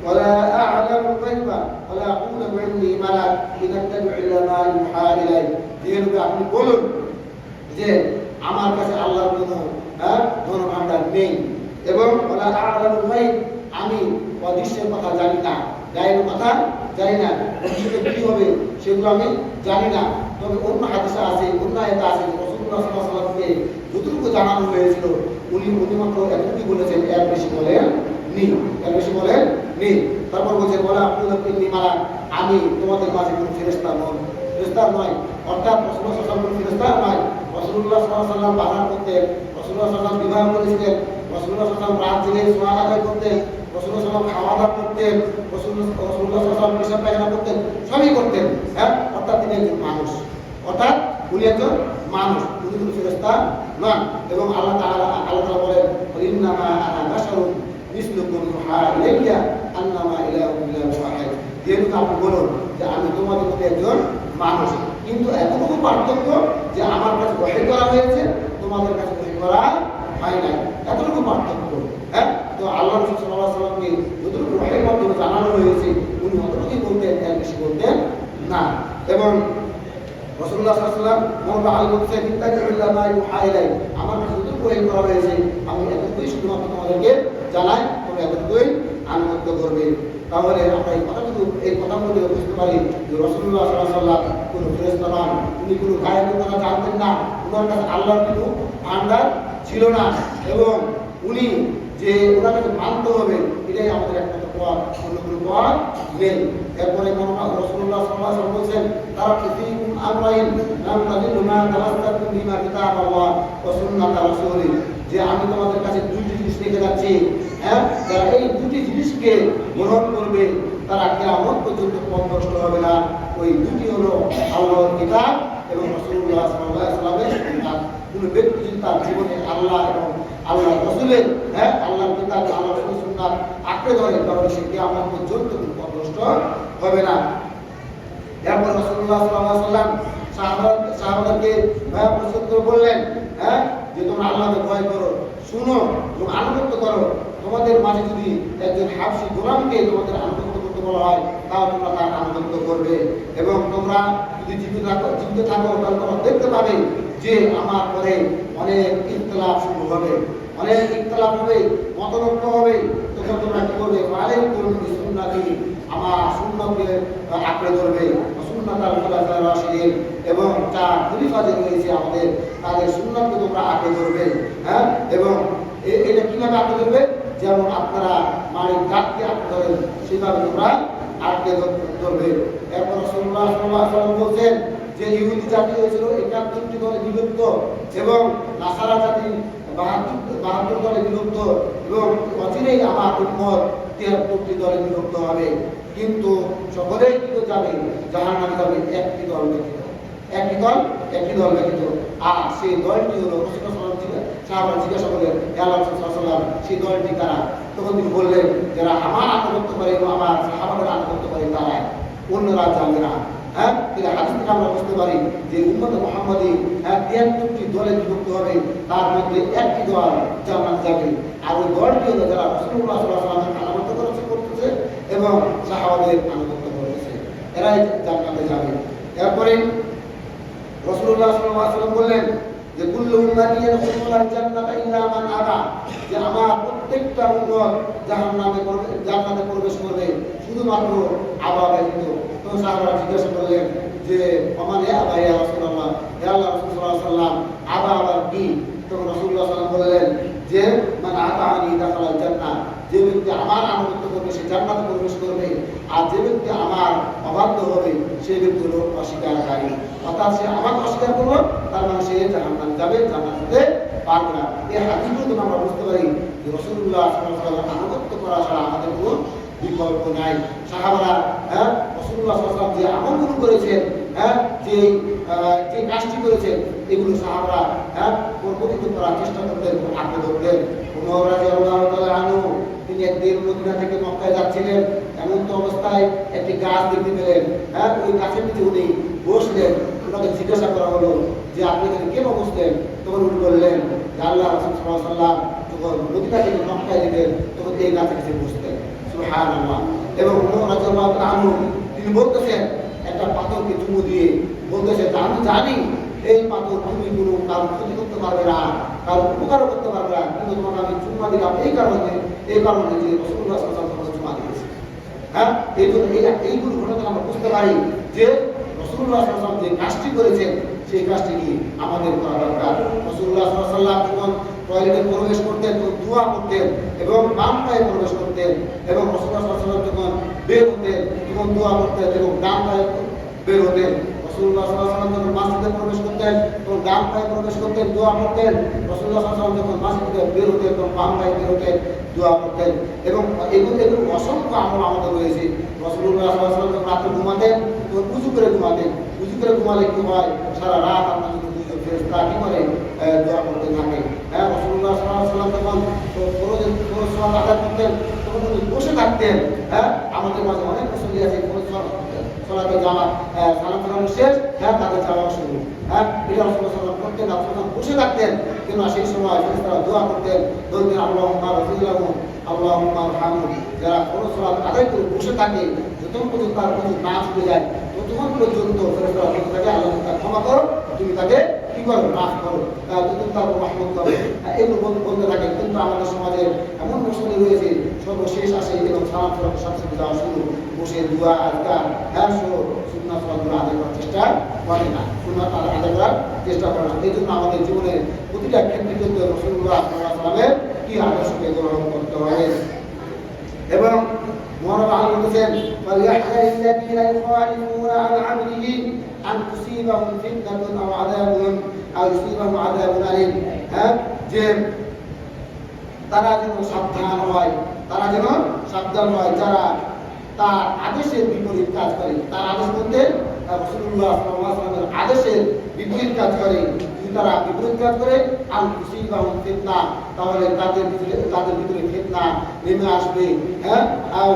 ولا أعلم الغيب ولا أقول إني ملك إن أتبع إلا ما يوحى إلي, যেহেতু আপনি বলুন যে আমার কাছে আল্লাহর কোনো ধন ভাণ্ডার নেই, এবং ওলা আ'লামুল গায়ব, আমি অদৃশ্যের কথা জানি না, গায়েবের কথা জানি না, ভবিষ্যতে কি হবে সেগুলো আমি জানি না। তবে অন্য হাদিসে আছে, অন্য আয়াতে আছে রাসূলুল্লাহ সাল্লাল্লাহু আলাইহি ওয়াসাল্লামকে যতটুকু জানানো হয়েছিল উনি মাত্র এতটুকু বলেছেন, এর বেশি বলেন নি, এর বেশি বলেন নি। তারপর বলছে বলা আপনি মারা, আমি তোমাদের মাঝে কোনো ফেরেশতা নয়, অর্থাৎ রাসূলুল্লাহ সাল্লাল্লাহু আলাইহি ওয়াসাল্লাম ফেরেশতা নয়। রাসূলুল্লাহ সাল্লাল্লাহু আলাইহি ওয়াসাল্লাম বাহার করতেন, রাসূলুল্লাহ সাল্লাল্লাহু আলাইহি ওয়াসাল্লাম বিবাহ করেছিলেন, রাসূলুল্লাহ সাল্লাল্লাহু আলাইহি ওয়াসাল্লাম রাত জেগে সোয়াল আদায় করতেন, রাসূলুল্লাহ সাল্লাল্লাহু আলাইহি ওয়াসাল্লাম খাওয়া দাওয়া করতেন, রাসূলুল্লাহ সাল্লাল্লাহু আলাইহি ওয়াসাল্লাম পেশাব পায়খানা করতেন, সবই করতেন। হ্যাঁ, অর্থাৎ তিনি একজন মানুষ, অর্থাৎ উনি একজন মানুষ, উনি কোনো ফেরেশতা নন। এবং আল্লাহ তাআলা বলেন, ইন্নামা আনা বাশারুন মিসলুকুম ইউহা ইলাইয়া আন্নামা ইলাহুকুম ইলাহুন ওয়াহিদ, যেহেতু আপনি বলুন যে আমি তোমাদের মধ্যে একজন মানুষ, কিন্তু এতটুকু পার্থক্য যে আমার কাছে ওহী করা হয়েছে, তোমাদের কাছে ওহী করা হয় নাই, এতটুকু পার্থক্য। হ্যাঁ, তো আল্লাহ রাসূল সাল্লাল্লাহু আলাইহি ওয়াসাল্লামকে যতটুকু ওহীর মাধ্যমে জানানো হয়েছে উনি অতটুকুই বলতেন, এর বেশি বলতেন না। এবং রাসূলুল্লাহ সাল্লাল্লাহু আলাইহি ওয়াসাল্লাম মওলা আলী বলছেন, ইত্তাকিল্লাহ মা ইউহা ইলাই, আমার কাছে যতটুকু ওহী করা হয়েছে আমি এতটুকুই শুধুমাত্র তোমাদেরকে জানাই, তোমরা এতটুকুই আনুগত্য করবে। তাহলে আমরা এই কথার মধ্যে বুঝতে পারি যে রাসূলুল্লাহ সাল্লাল্লাহু আলাইহি ওয়াসাল্লাম কোনো ফেরেশতা নন, উনি কোনো গায়েবের কথা জানতেন না, ওনার কাছে আল্লাহর কোনো ভাণ্ডার ছিল না, এবং উনি যে ওনার কাছে মানতে হবে এটাই আমাদের একমাত্র পথ, অন্য কোনো পথ নেই। এরপরে রাসূলুল্লাহ সাল্লাল্লাহু আলাইহি ওয়াসাল্লাম বলছেন, তারা ফিকুম আমরাইন লাম তাজিদু মা তামাসসাকুম বিমা কিতাবাল্লাহ ওয়া সুন্নাত রাসূলি, যে আমি তোমাদের কাছে দুইটি জিনিস রেখে যাচ্ছি। হ্যাঁ, যারা এই দুটি জিনিসকে গ্রহণ করবে তারা কিয়ামত পর্যন্ত পথভ্রষ্ট হবে না। ওই দুটি হলো আল্লাহর কিতাব এবং রাসূলুল্লাহ সাল্লাল্লাহু আলাইহি ওয়াসাল্লামের সুন্নাত। কোনো ব্যক্তি যদি তার জীবনে আল্লাহ এবং আল্লাহর রাসূলের আল্লাহর কিতাব, আল্লাহর রাসূলের সুন্নাত আঁকড়ে ধরে, তাহলে সে কিয়ামত পর্যন্ত কোনো পথভ্রষ্ট হবে না। এরপর রাসূলুল্লাহ সাল্লাল্লাহু আলাইহি ওয়াসাল্লাম সাহাবাদেরকে প্রস্তুত করে বললেন, যে তোমরা আল্লাহকে ভয় করো, শুনো এবং আনুগত্য করো। তোমাদের মাঝে যদি একজন হাবশী গোলামকে তোমাদের আনুগত্য করতে বলা হয় তাও তোমরা তার আনুগত্য করবে, এবং তোমরা যদি জীবিত থাকো তাহলে তোমরা দেখতে পাবে যে আমার পরে অনেক ইখতিলাফ শুরু হবে, অনেক ইখতিলাফ হবে, মতনৈক্য হবে। তখন তোমরা কি করবে? আলাইকুম বিসুন্নতি, আমার সুন্নতকে আঁকড়ে ধরবে, সুন্নাতুল খুলাফায়ে রাশিদিন, এবং চার খলিফা যে রয়েছে আমাদের তাদের সুন্নতকে তোমরা আঁকড়ে ধরবে। হ্যাঁ, এবং এটা কিভাবে আঁকড়ে ধরবে? যেমন আপনারা মাড়ির দাঁতকে আঁকড়ে ধরেন সেভাবে তোমরা আঁকড়ে ধরবে। এরপর রাসূলুল্লাহ সাল্লাল্লাহু আলাইহি ওয়াসাল্লাম বলছেন যে ইহুদি জাতি হয়েছিল ৭১টি দলে বিভক্ত, এবং নাসারা জাতি ৭২ দলে বিভক্ত, এবং অচিরেই আমার উম্মত ৭৩টি দলে বিভক্ত হবে, কিন্তু সকলেই কিন্তু যাবে জাহান্নামে যাবে একটি দল ব্যতীত, একটি দল ব্যতীত। আর সেই দলটি হলো রাসূলুল্লাহ সাহাবারা জিজ্ঞাসা করলেন, ইয়া রাসূলুল্লাহ সেই দলটি কারা? তখন তিনি বললেন, যারা আমার আনুগত্য করে এবং আমার সাহাবাদের আনুগত্য করে তারা, অন্যরা জানবে না। হ্যাঁ, এই হাদিস থেকে আমরা বুঝতে পারি যে উম্মত মুহাম্মাদি 73টি দলে বিভক্ত হবে, তার মধ্যে একটি দল জান্নাত যাবে, আর ওই দলটি হলো যারা রাসূলুল্লাহ সাল্লাল্লাহু আলাইহি ওয়াসাল্লামের আনুগত্য করতেছে এবং সাহাবাদের আনুগত্য করতেছে, এরাই জান্নাতে যাবে। এরপরে রাসূলুল্লাহ সাল্লাল্লাহু আলাইহি ওয়াসাল্লাম বললেন যে কুল্লু উম্মতি ইয়াদখুলুল জান্নাতা ইল্লা মান আবা, যে আমার প্রত্যেকটা উম্মত জান্নাতে প্রবেশ করবে শুধুমাত্র আবা ব্যতীত। তো সাহাবারা জিজ্ঞাসা করলেন যে ওমান আবা ইয়া রাসূলুল্লাহ, হে আল্লাহর রাসূল সাল্লাল্লাহু আলাইহি ওয়াসাল্লাম আবা আবার কি? তখন রাসূলুল্লাহ সাল্লাল্লাহু আলাইহি ওয়াসাল্লাম বললেন যে মান আতাআনি দাখালাল জান্নাহ, যে ব্যক্তি আমার আনুগত্য করবে সে জান্নাতে প্রবেশ করবে, আর যে ব্যক্তি আমার অবাধ্য হবে সেই ব্যক্তি হলো অস্বীকারী, অর্থাৎ সে আমাকে অস্বীকার করলো তার মানে সে জাহান্নামে যাবে, জান্নাত হতে পারবে না। এই হাদিসগুলো থেকে আমরা বুঝতে পারি যে রাসূলুল্লাহ সাল্লাল্লাহু আলাইহি ওয়াসাল্লাম আনুগত্য করা ছাড়া আমাদের কোনো বিকল্প নাই। সাহাবারা রাসূলুল্লাহ সাল্লাল্লাহু আলাইহি ওয়াসাল্লাম যে আমলগুলো করেছেন, যে কাজটি করেছেন, এগুলো সাহাবারা প্রতিনিধিত্ব করার চেষ্টা করতেন, আগ্রহ করতেন। ওমর রাদিয়াল্লাহু তাআলা আনহু তিনি একদিন মদিনা থেকে মক্কায় যাচ্ছিলেন, এমন তো অবস্থায় একটি গাছ দেখতে পেলেন, ওই গাছের নিচে উনি বসলেন। ওনাকে জিজ্ঞাসা করা হলো যে আপনি এখানে কেন বসলেন? তখন উনি বললেন যে আল্লাহ রাসূল সাল্লাল্লাহু আলাইহি ওয়াসাল্লাম যখন মদিনা থেকে মক্কায় যেতেন তখন এই গাছের নিচে বসতেন। সুবহানাল্লাহ। এবং ওমর রাদিয়াল্লাহু তাআলা আনহু তিনি বলতেছেন, একটা পাথরকে চুমু দিয়ে বলতেছেন যে আমি জানি এই পাথর তুমি কোনো কারো ক্ষতি করতে পারবে না, কারো উপকারও করতে পারবে না, কিন্তু তোমাকে আমি চুমা দিলাম এই কারণে যে রাসূলুল্লাহ সাল্লাল্লাহু আলাইহি ওয়াসাল্লাম চুমা দিয়েছে। এই জন্য এইগুলো ঘটনা আমরা বুঝতে পারি যে রাসূলুল্লাহ সাল্লাল্লাহু আলাইহি ওয়াসাল্লাম যে কাজটি করেছেন সেই কাজটি কি আমাদের করা দরকার। রাসূলুল্লাহ সাল্লাল্লাহু আলাইহি ওয়াসাল্লাম যখন টয়লেটে প্রবেশ করতেন তখন দোয়া করতেন এবং বাম পায়ে প্রবেশ করতেন, এবং রাসূলুল্লাহ সাল্লাল্লাহু আলাইহি ওয়াসাল্লাম যখন বের হতেন তখন দোয়া করতেন এবং ডান পায়ে বের হতেন। রাসূলুল্লাহ সাল্লাল্লাহু আলাইহি ওয়াসাল্লাম যখন মসজিদে প্রবেশ করতেন তখন ডান পায়ে প্রবেশ করতেন, দোয়া করতেন। রাসূলুল্লাহ সাল্লাল্লাহু আলাইহি ওয়াসাল্লাম যখন মসজিদ থেকে বের হতেন তখন বাম পায়ে বের হতেন, দোয়া করতেন। এবং এগুলো অসংখ্য আমল আমাদের রয়েছে। রাসূলুল্লাহ সাল্লাল্লাহু আলাইহি ওয়াসাল্লাম যখন রাতে ঘুমাতেন তখন উযু করে ঘুমাতেন। উযু করে ঘুমালে কি হয়? সারা রাত আপনার জন্য দুইজন ফেরেশতা কি করে দোয়া করতে থাকে। রাসূলুল্লাহ সাল্লাল্লাহু আলাইহি ওয়াসাল্লাম যখন ফরজ সালাত আদায় করতেন তখন তিনি বসে থাকতেন। আমাদের মাঝে অনেক মুসল্লি আছে সালাতে জামাত সালাম ফেরানো শেষ, তাদের যাওয়া শুরু। এটা রাসূলুল্লাহ সাল্লাল্লাহু আলাইহি ওয়াসাল্লাম করতেন, রাসূলুল্লাহ বসে থাকতেন, কিন্তু সেই সময় ফেরেশতারা দোয়া করতেন, বলতেন আল্লাহুম্মা গফির লাহু আল্লাহুম্মা আরহামহু। যারা কোন সালাত আদায় করে বসে থাকে যতক্ষণ পর্যন্ত তার কিছু না ছুটে যায় ততক্ষণ পর্যন্ত ফেরেশতারা বলতে থাকে আল্লাহ তাকে ক্ষমা করো, তুমি তাকে কি করো? মাফ করো, ততক্ষণ তার রহমত করো। এগুলো বলতে থাকে। কিন্তু আমাদের সমাজে এমন মুসলিম রয়েছে সর্বশেষ আসে এবং সালাম ফেরানোর সাথে সাথে যাওয়া শুরু, বসে দোয়া আজকার সুন্নাত সালাতগুলো আদায় করার চেষ্টা করে না, সুন্নাত আদায় করার চেষ্টা করে না। এই জন্য আমাদের জীবনের প্রতিটা ক্ষেত্রে কিন্তু রাসূলুল্লাহ সাল্লাল্লাহু আলাইহি ওয়াসাল্লামের কি আদর্শকে গ্রহণ করতে হবে। এবং মহানবী আল্লাহ বলেছেন ফালিয়াহযারিল্লাযীনা ইউখালিফুনা আন আমরিহি আন তুসিবাহুম ফিতনাতুন আও ইউসিবাহুম আযাবুন আলীম। যে তারা যেন সাবধান হয়, যারা তার আদেশের বিপরীত কাজ করে। তার আদেশ বলতে রাসূলুল্লাহ সাল্লাল্লাহু আলাইহি ওয়াসাল্লামের আদেশের বিপরীত কাজ করে। যদি তারা বিপরীত কাজ করে আল তুসিবাহুম ফিতনা, তাহলে তাদের ভিতরে ফিতনা নেমে আসবে, আও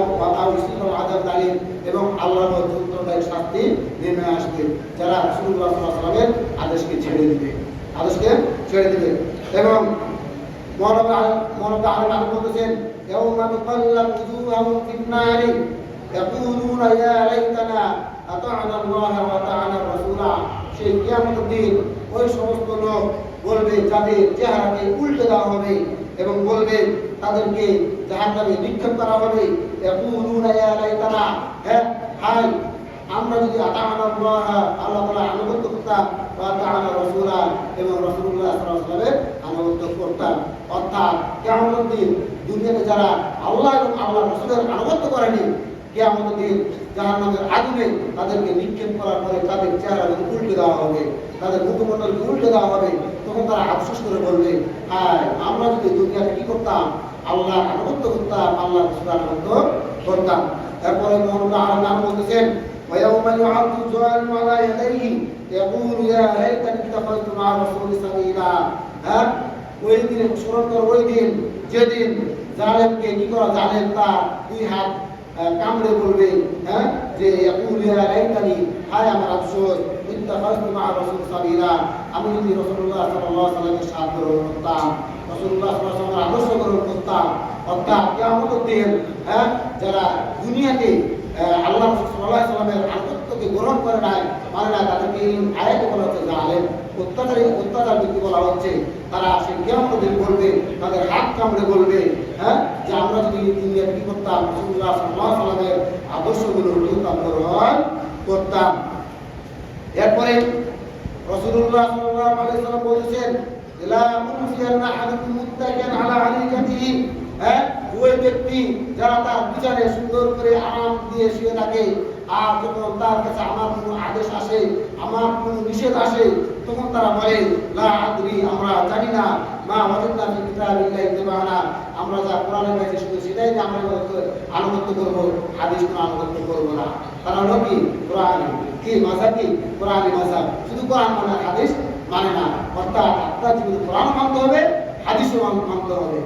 ইউসিবাহুম আযাবুন আলীম, এবং আল্লাহর যন্ত্রণাদায়ক শাস্তি নেমে আসবে যারা রাসূলুল্লাহ সাল্লাল্লাহু আলাইহি ওয়াসাল্লামের আদেশকে ছেড়ে দিবে। এবং মহানবী আল্লাহ বলতেছেন ইয়াউমা তুকাল্লাবু ওযুহুহুম ফিন-নারি ইয়াকুলুনা ইয়া লাইতানা আতা'না আল্লাহ ওয়া আতা'না রাসূলা। সেই কিয়ামতের দিন ওই সমস্ত লোক বলবে যাদের চেহারাকে উল্টে দেওয়া হবে এবং বলবে তাদেরকে জাহান্নামে নিক্ষেপ করা হবে। ইয়াকুলুনা ইয়া লাইতানা, হায় আমরা যদি আতা'না আল্লাহ আল্লাহ তাআলা আনুগত্য করতাম, ওয়া আতা'না রাসূলা এবং রাসূলুল্লাহ সাল্লাল্লাহু আলাইহি ওয়াসাল্লামের আনুগত্য করতাম। অর্থাৎ কিয়ামতের দিন দুনিয়াতে যারা আল্লাহ এবং আল্লাহ রাসূলের আনুগত্য করেনি, কিয়ামতের দিন জাহান্নামের আগুনে তাদেরকে নিক্ষেপ করার পরে তাদের চেহারাকে উল্টে দেওয়া হবে, তাদের মুখমণ্ডলকে উল্টে দেওয়া হবে। তখন তারা আফসোস করে বলবে হায় আমরা যদি দুনিয়াতে কি করতাম? আল্লাহ আনুগত্য করতাম, আল্লাহ রাসূলের আনুগত্য করতাম। এরপরে মহানবী আল্লাহ বলতেছেন ويوم يعض الظالم على يديه يقول يا ليتني اتخذت مع الرسول سبيلا। ওই দিন স্মরণ করো, ওই দিন যেদিন জালেমকে কি করা, জালেম তার দুই হাত কামড়ে বলবে, হ্যাঁ, যে হায় আমার আফসোস, ইত্তাখাযতু মা রাসূল সাবিলা, আমি যদি রাসূলুল্লাহ সাল্লাল্লাহু আলাইহি ওয়াসাল্লামের সাথ গ্রহণ করতাম, রাসূলুল্লাহ সাল্লাল্লাহু আলাইহি ওয়াসাল্লামের আদর্শ গ্রহণ করতাম, অর্থাৎ কিয়ামতের দিন যারা দুনিয়াতে আল্লাহ সাল্লাল্লাহু আলাইহি ওয়াসাল্লামের আনুগত্যকে গ্রহণ করে নাই, মানে না, তাদেরকে এই আয়াতে বলা হচ্ছে জালেম, অত্যাচার ব্যক্তি বলা হচ্ছে। তারা সে কিয়ামতের দিন বলবে, তাদের হাত কামড়ে বলবে, যে আমরা যদি দুনিয়াতে কি করতাম, রাসূলুল্লাহ সাল্লাল্লাহু আলাইহি ওয়াসাল্লামের আদর্শগুলো গ্রহণ করতাম। এরপরে রাসূলুল্লাহ সাল্লাল্লাহু আলাইহি ওয়াসাল্লাম বলেছেন, লা উনফিয়ান্না আহাদুকুম মুত্তাকিয়ান আলা আলিকাতিহি, ওই ব্যক্তি যারা তার বিচারে সুন্দর করে আরাম দিয়ে শুয়ে থাকে, আর যখন তার কাছে আমার কোনো আদেশ আসে, আমার কোনো নিষেধ আসে, তখন তারা বলে, লা আদরি, আমরা জানি না, মা ওয়াজাদনা ফি কিতাবিল্লাহি ইত্তিবাআনা, আমরা যা কোরআনে পেয়েছি শুধু সেটাই আমরা আনুগত্য করব, হাদিস কোনো আনুগত্য করব না। তারা হলো কি কোরআনী, কি মাযহাব, কি কোরআনী মাযহাব, শুধু কোরআন মানে হাদিস মানে না। অর্থাৎ আপনার যদি কোরআন মানতে হবে, হাদিসও মানতে হবে,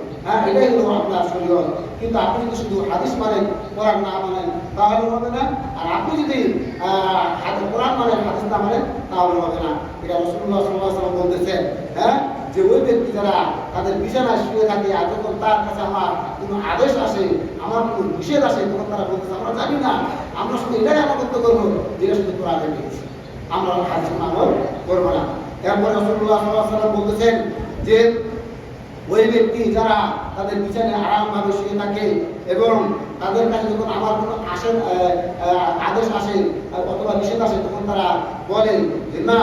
এটাই হলো আপনার শরীয়ত। কিন্তু আপনি যদি শুধু হাদিস মানেন, কোরআন না মানেন, তাহলে হবে না। আর আপনি যদি কোরআন মানেন, হাদিস না মানেন, তাহলে হবে না। এটা রাসূলুল্লাহ সাল্লাল্লাহু আলাইহি ওয়াসাল্লাম বলতেছেন, যে ওই ব্যক্তি যারা তাদের বিছানায় শুয়ে থাকে, আর যখন তার কাছে আমার কোনো আদেশ আসে, আমার কোনো নিষেধ আসে, তখন তারা বলতেছে, আমরা জানি না, আমরা শুধু এটাই আনুগত্য করবো যেটা শুধু কোরআনে পেয়েছি, আমরা হাদিস আমল করবো না। এরপরে রাসূলুল্লাহ সাল্লাল্লাহু আলাইহি ওয়াসাল্লাম বলতেছেন যে ওই ব্যক্তি যারা তাদের বিছানায় আরামভাবে শুয়ে থাকে এবং তাদের কাছে যখন আমার কোনো আদেশ আসে অথবা নিষেধ আসে, তখন তারা বলে যে না,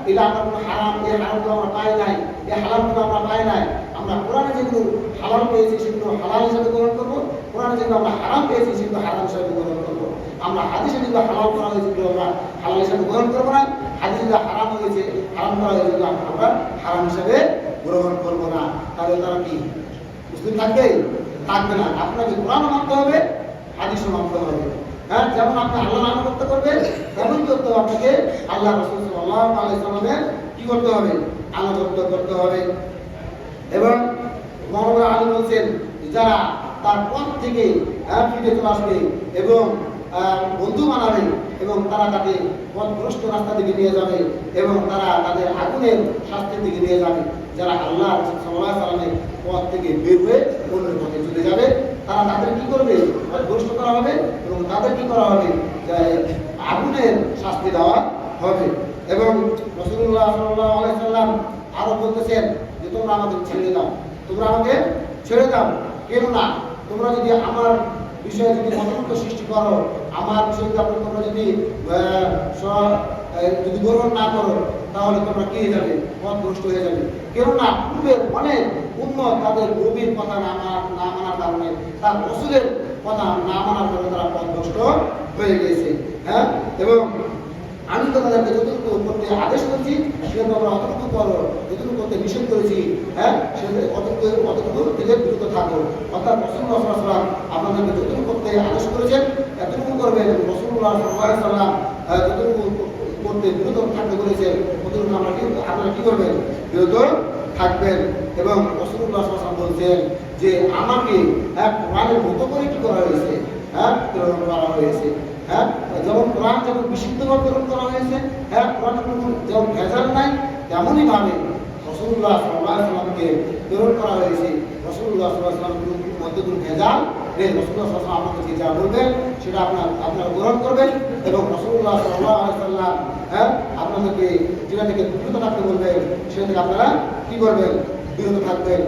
এটা আমরা কোনো হারাম, এই হারামগুলো আমরা পাই নাই, এই হারামগুলো আমরা পাই নাই, আমরা কোরআনে যেগুলো হালাল পেয়েছি সেগুলো হালাল হিসেবে গ্রহণ করবো, কোরআনে যেগুলো আমরা হারাম পেয়েছি সেগুলো হারাম হিসেবে গ্রহণ করবো। আমরা হাদিসে যেগুলো হালাল করা হয়েছে সেগুলো আমরা হালাল হিসেবে গ্রহণ করবো না, হাদিস যেগুলো হারাম হয়েছে, হারাম করা হয়েছে সেগুলো আমরা হারাম হিসেবে গ্রহণ করবো না। তাহলে তারা কি মুসলিম থাকবে? থাকবে না। আপনাকে কোরআন মানতে হবে, হাদিসও মানতে হবে। যেমন আপনি আল্লাহর আনুগত্য করবেন, তেমন করতে হবে আপনাকে আল্লাহ রাসূল সাল্লাল্লাহু আলাইহি ওয়াসাল্লামের কি করতে হবে? আনুগত্য করতে হবে। এবং মওলানা আলী বলছেন, যারা তার পথ থেকে ফিরে চলে আসবে এবং বন্ধু বানাবে এবং তারা তাকে পথভ্রষ্ট রাস্তা দিকে নিয়ে যাবে এবং তারা তাদের আগুনের শাস্তির দিকে নিয়ে যাবে, যারা আল্লাহ সাল্লাল্লাহু আলাইহি ওয়াসাল্লামের পথ থেকে বের হয়ে অন্য পথে চলে যাবে, তারা তাদের কি করবে? পথভ্রষ্ট করা হবে এবং তাদের কি করা হবে? আগুনের শাস্তি দেওয়া হবে। এবং রাসূলুল্লাহ সাল্লাল্লাহু আলাইহি ওয়াসাল্লাম আরো বলতেছেন যে তোমরা আমাকে ছেড়ে দাও, তোমরা আমাকে ছেড়ে দাও, কেন না তোমরা যদি আমার বিষয়ে যদি মতামত সৃষ্টি করো, আমার বিষয়কে তোমরা যদি গ্রহণ না করো, তাহলে তোমরা কি হয়ে যাবে? পথভ্রষ্ট হয়ে যাবে। কেননা পূর্বের অনেক উম্মত তাদের নবীর কথা না মানার কারণে, তার রাসূলের কথা না মানার কারণে তারা পথভ্রষ্ট হয়ে গেছে। এবং আমি তো তাদেরকে যতটুকু করতে আদেশ করছি সেটা তোমরা অতটুকু করো, যতটুকু করতে নিষেধ করেছি সেটা অতটুকু থেকে বিরত থাকো। অর্থাৎ রাসূলুল্লাহ সাল্লাল্লাহু আলাইহি ওয়াসাল্লাম আপনাদেরকে যতটুকু করতে আদেশ করেছেন এতটুকু করবেন, রাসূলুল্লাহ সাল্লাল্লাহু আলাইহি ওয়াসাল্লাম যতটুকু করতে বিরত থাকতে বলেছেন ততটুকু আপনারা কি করবেন? বিরত থাকবেন। এবং রাসূলুল্লাহ সাল্লাল্লাহু আলাইহি ওয়াসাল্লাম বলছেন যে আমাকে কোরআনের মতো করে কি করা হয়েছে? প্রেরণ করা হয়েছে। যেমন কোরআন যেমন বিশুদ্ধভাবে প্রেরণ করা হয়েছে, কোরআন যেমন ভেজাল নাই, তেমনই ভাবে রাসূলুল্লাহ সাল্লাল্লাহু আলাইহি ওয়াসাল্লামকে প্রেরণ করা হয়েছে। রাসূলুল্লাহ সাল্লাল্লাহু আলাইহি ওয়াসাল্লামের মধ্যে কোনো ভেজাল নেই। রাসূলুল্লাহ সাল্লাল্লাহু আলাইহি ওয়াসাল্লাম আপনাকে যা বলবেন সেটা আপনারা গ্রহণ করবেন এবং রাসূলুল্লাহ সাল্লাল্লাহু আলাইহি ওয়াসাল্লাম আপনাদেরকে যেটা থেকে বিরত থাকতে বলবেন সেটা থেকে আপনারা কি করবেন? বিরত থাকবেন।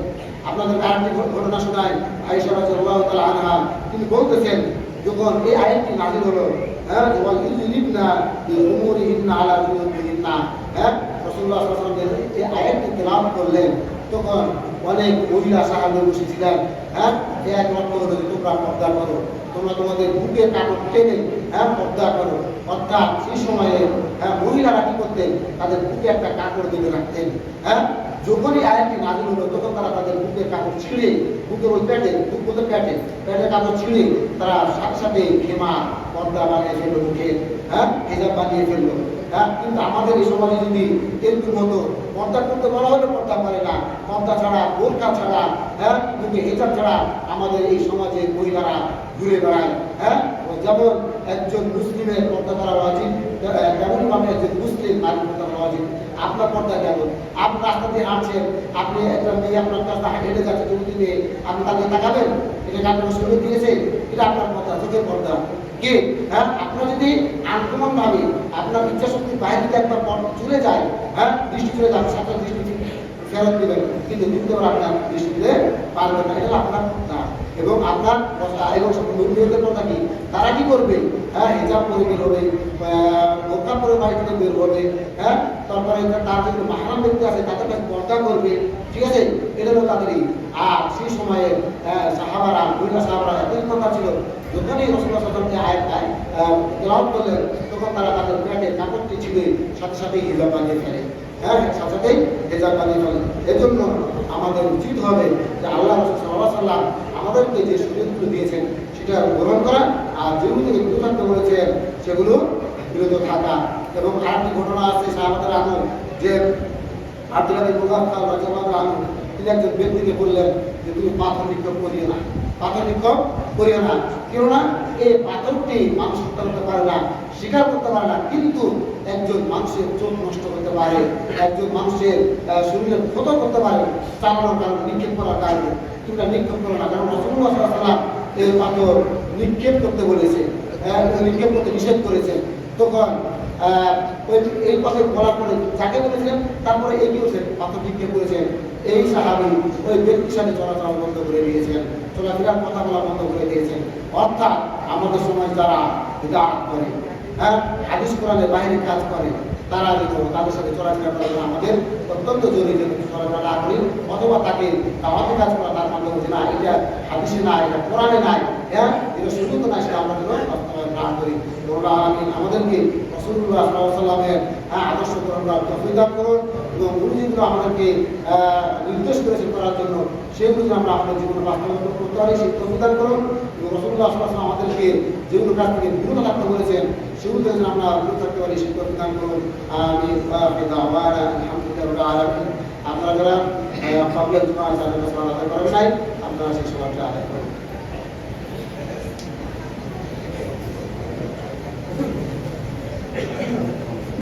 আপনাদের আরেকটি ঘটনা শোনায়, আয়েশা রাদিয়াল্লাহু তাআলা আনহা, তিনি বলতেছেন যখন এই আয়াতটি নাযিল হলো, রাসূলুল্লাহ সাল্লাল্লাহু আলাইহি ওয়াসাল্লাম এই আয়াতটি তেলাওয়াত করলেন, তখন অনেক মহিলা সাহাবী বসেছিলেন। এক অর্থ হলো যে তোমরা পর্দা করো, তোমরা তোমাদের বুকের কাপড় টেনে পর্দা করো। অর্থাৎ সেই সময়ে মহিলারা কি করতেন? তাদের বুকে একটা কাপড় বেঁধে রাখতেন। যখনই আয়াতটি নাযিল হলো তখন তারা তাদের বুকের কাপড় ছিঁড়ে, বুকের ওই প্যাটের কাপড় ছিঁড়ে তারা সাথে সাথে খেমা পর্দা বানিয়ে ফেললো, মুখে হিজাব বানিয়ে ফেললো। কিন্তু আমাদের এই সমাজে যদি এরকম হতো, পর্দা করতে বলা হলে পর্দা করে না, পর্দা ছাড়া, বোরকা ছাড়া, মুখে হিজাব ছাড়া আমাদের এই সমাজে মহিলারা ঘুরে বেড়ায়। হ্যাঁ, যেমন একজন মুসলিমের পর্দা করা উচিত, তেমনই ভাবে একজন মুসলিম নারী পর্দা করা উচিত। আপনার পর্দা কেমন? আপনি রাস্তা দিয়ে হাঁটছেন, আপনি একটা মেয়ে আপনার রাস্তা হেঁটে যাচ্ছে, যুবতী মেয়ে, আপনি তাকে তাকাবেন? এটা আপনার সুযোগ দিয়েছে? এটা আপনার পর্দা, চোখের পর্দা। কে? হ্যাঁ, আপনার যদি আনকমন ভাবে আপনার ইচ্ছা শক্তির বাইরে যদি একটা চলে যায়, হ্যাঁ, দৃষ্টি চলে যাবে, সাথে দৃষ্টি ফেরত দিবেন, কিন্তু দ্বিতীয় আপনার দৃষ্টি দিতে পারবেন না। এটা আপনার না। এবং আপনার এবং মেয়েদের কথা কি, তারা কি করবে? হ্যাঁ, হিজাব পরে বের হবে, বোরকা পরে বাড়ি থেকে বের হবে। হ্যাঁ, তারপরে তার যদি মাহরাম ব্যক্তি আছে তাদের কাছে পর্দা করবে। ঠিক আছে, এটা হলো তাদেরই। আর সেই সময়ে সাহাবারা, মহিলা সাহাবারা এতই কথা ছিল, যখনই রাসূলুল্লাহ সাল্লাল্লাহু আলাইহি ওয়াসাল্লাম আয়াত তেলাওয়াত করলেন, তখন তারা তাদের পেটের কাপড়টি ছিঁড়ে সাথে সাথে হিজাব বানিয়ে ফেলে। হ্যাঁ, সাথে সাথেই হিজাব বানিয়ে ফেলে। এজন্য আমাদের উচিত হবে যে আল্লাহ রাসূল সাল্লাল্লাহু আলাইহি ওয়াসাল্লাম আমাদেরকে যে সুযোগগুলো দিয়েছেন সেটা গ্রহণ করা, আর যেগুলো থেকে বিরত থাকতে বলেছেন সেগুলো বিরত থাকা। এবং আরেকটি ঘটনা আছে সাহাবাদের আমল, যে আব্দুল্লাহ ইবনে মুগাফফাল রাদিয়াল্লাহু আনহু তিনি একজন ব্যক্তিকে বললেন যে তুমি পাথর নিক্ষেপ করিও না, পাথর নিক্ষেপ করিও না। কেননা এই পাথরটি মানুষ হত্যা করতে পারে না, স্বীকার করতে পারে না, কিন্তু একজন মানুষের চোখ নষ্ট করতে পারে, একজন মানুষের শরীরে ক্ষত করতে পারে চালানোর কারণে, নিক্ষেপ করার কারণে। তোমরা নিক্ষেপ করো না, কারণ রাসূলুল্লাহ সাল্লাল্লাহু আলাইহি ওয়াসাল্লাম এই পাথর নিক্ষেপ করতে বলেছে, নিক্ষেপ করতে নিষেধ করেছেন। তখন এই কথা বলার পরে যাকে বলেছেন, তারপরে এগিয়ে পাথর নিক্ষেপ করেছেন, এই সাহাবী ওই ব্যক্তির সাথে চলাচল বন্ধ করে দিয়েছেন, চলাফেরার কথা বলা বন্ধ করে দিয়েছেন। অর্থাৎ আমাদের সমাজ যারা বিদআত করে, হ্যাঁ, হাদিস কোরআনের বাইরে কাজ করে, তারা যদি তাদের সাথে চলাফেরা করা আমাদের অত্যন্ত জরুরি। যদি চলাফেরা না করি অথবা তাকে দাওয়াতে কাজ করা তার মাধ্যমে যে না এটা হাদিসে না, এটা কোরআনে নাই, হ্যাঁ, এটা সুযোগ না, সেটা আমরা যেন বাস্তবায়ন না করি। আমিন। আমাদেরকে রাসূলুল্লাহ সাল্লাল্লাহু আলাইহি ওয়াসাল্লামের আদর্শ গ্রহণ করার তৌফিক দান করুন, এবং উনি যেগুলো আমাদেরকে নির্দেশ করেছেন করার জন্য সেগুলো আমরা আমাদের জীবনে বাস্তবায়ন করতে পারি সেই তৌফিক দান করুন। এবং রাসূলুল্লাহ সাল্লাল্লাহু আলাইহি ওয়াসাল্লাম আমাদেরকে যেগুলো কাজ থেকে বিরত থাকতে বলেছেন সেগুলো যেন আমরা বিরত থাকতে পারি সেই তৌফিক দান করুন। আমিন। আলহামদুলিল্লাহ রাব্বিল আলামিন। আপনারা যারা পাবলিক জুমা আদায় করেন নাই, আপনারা সেই সময়টা আদায় করুন।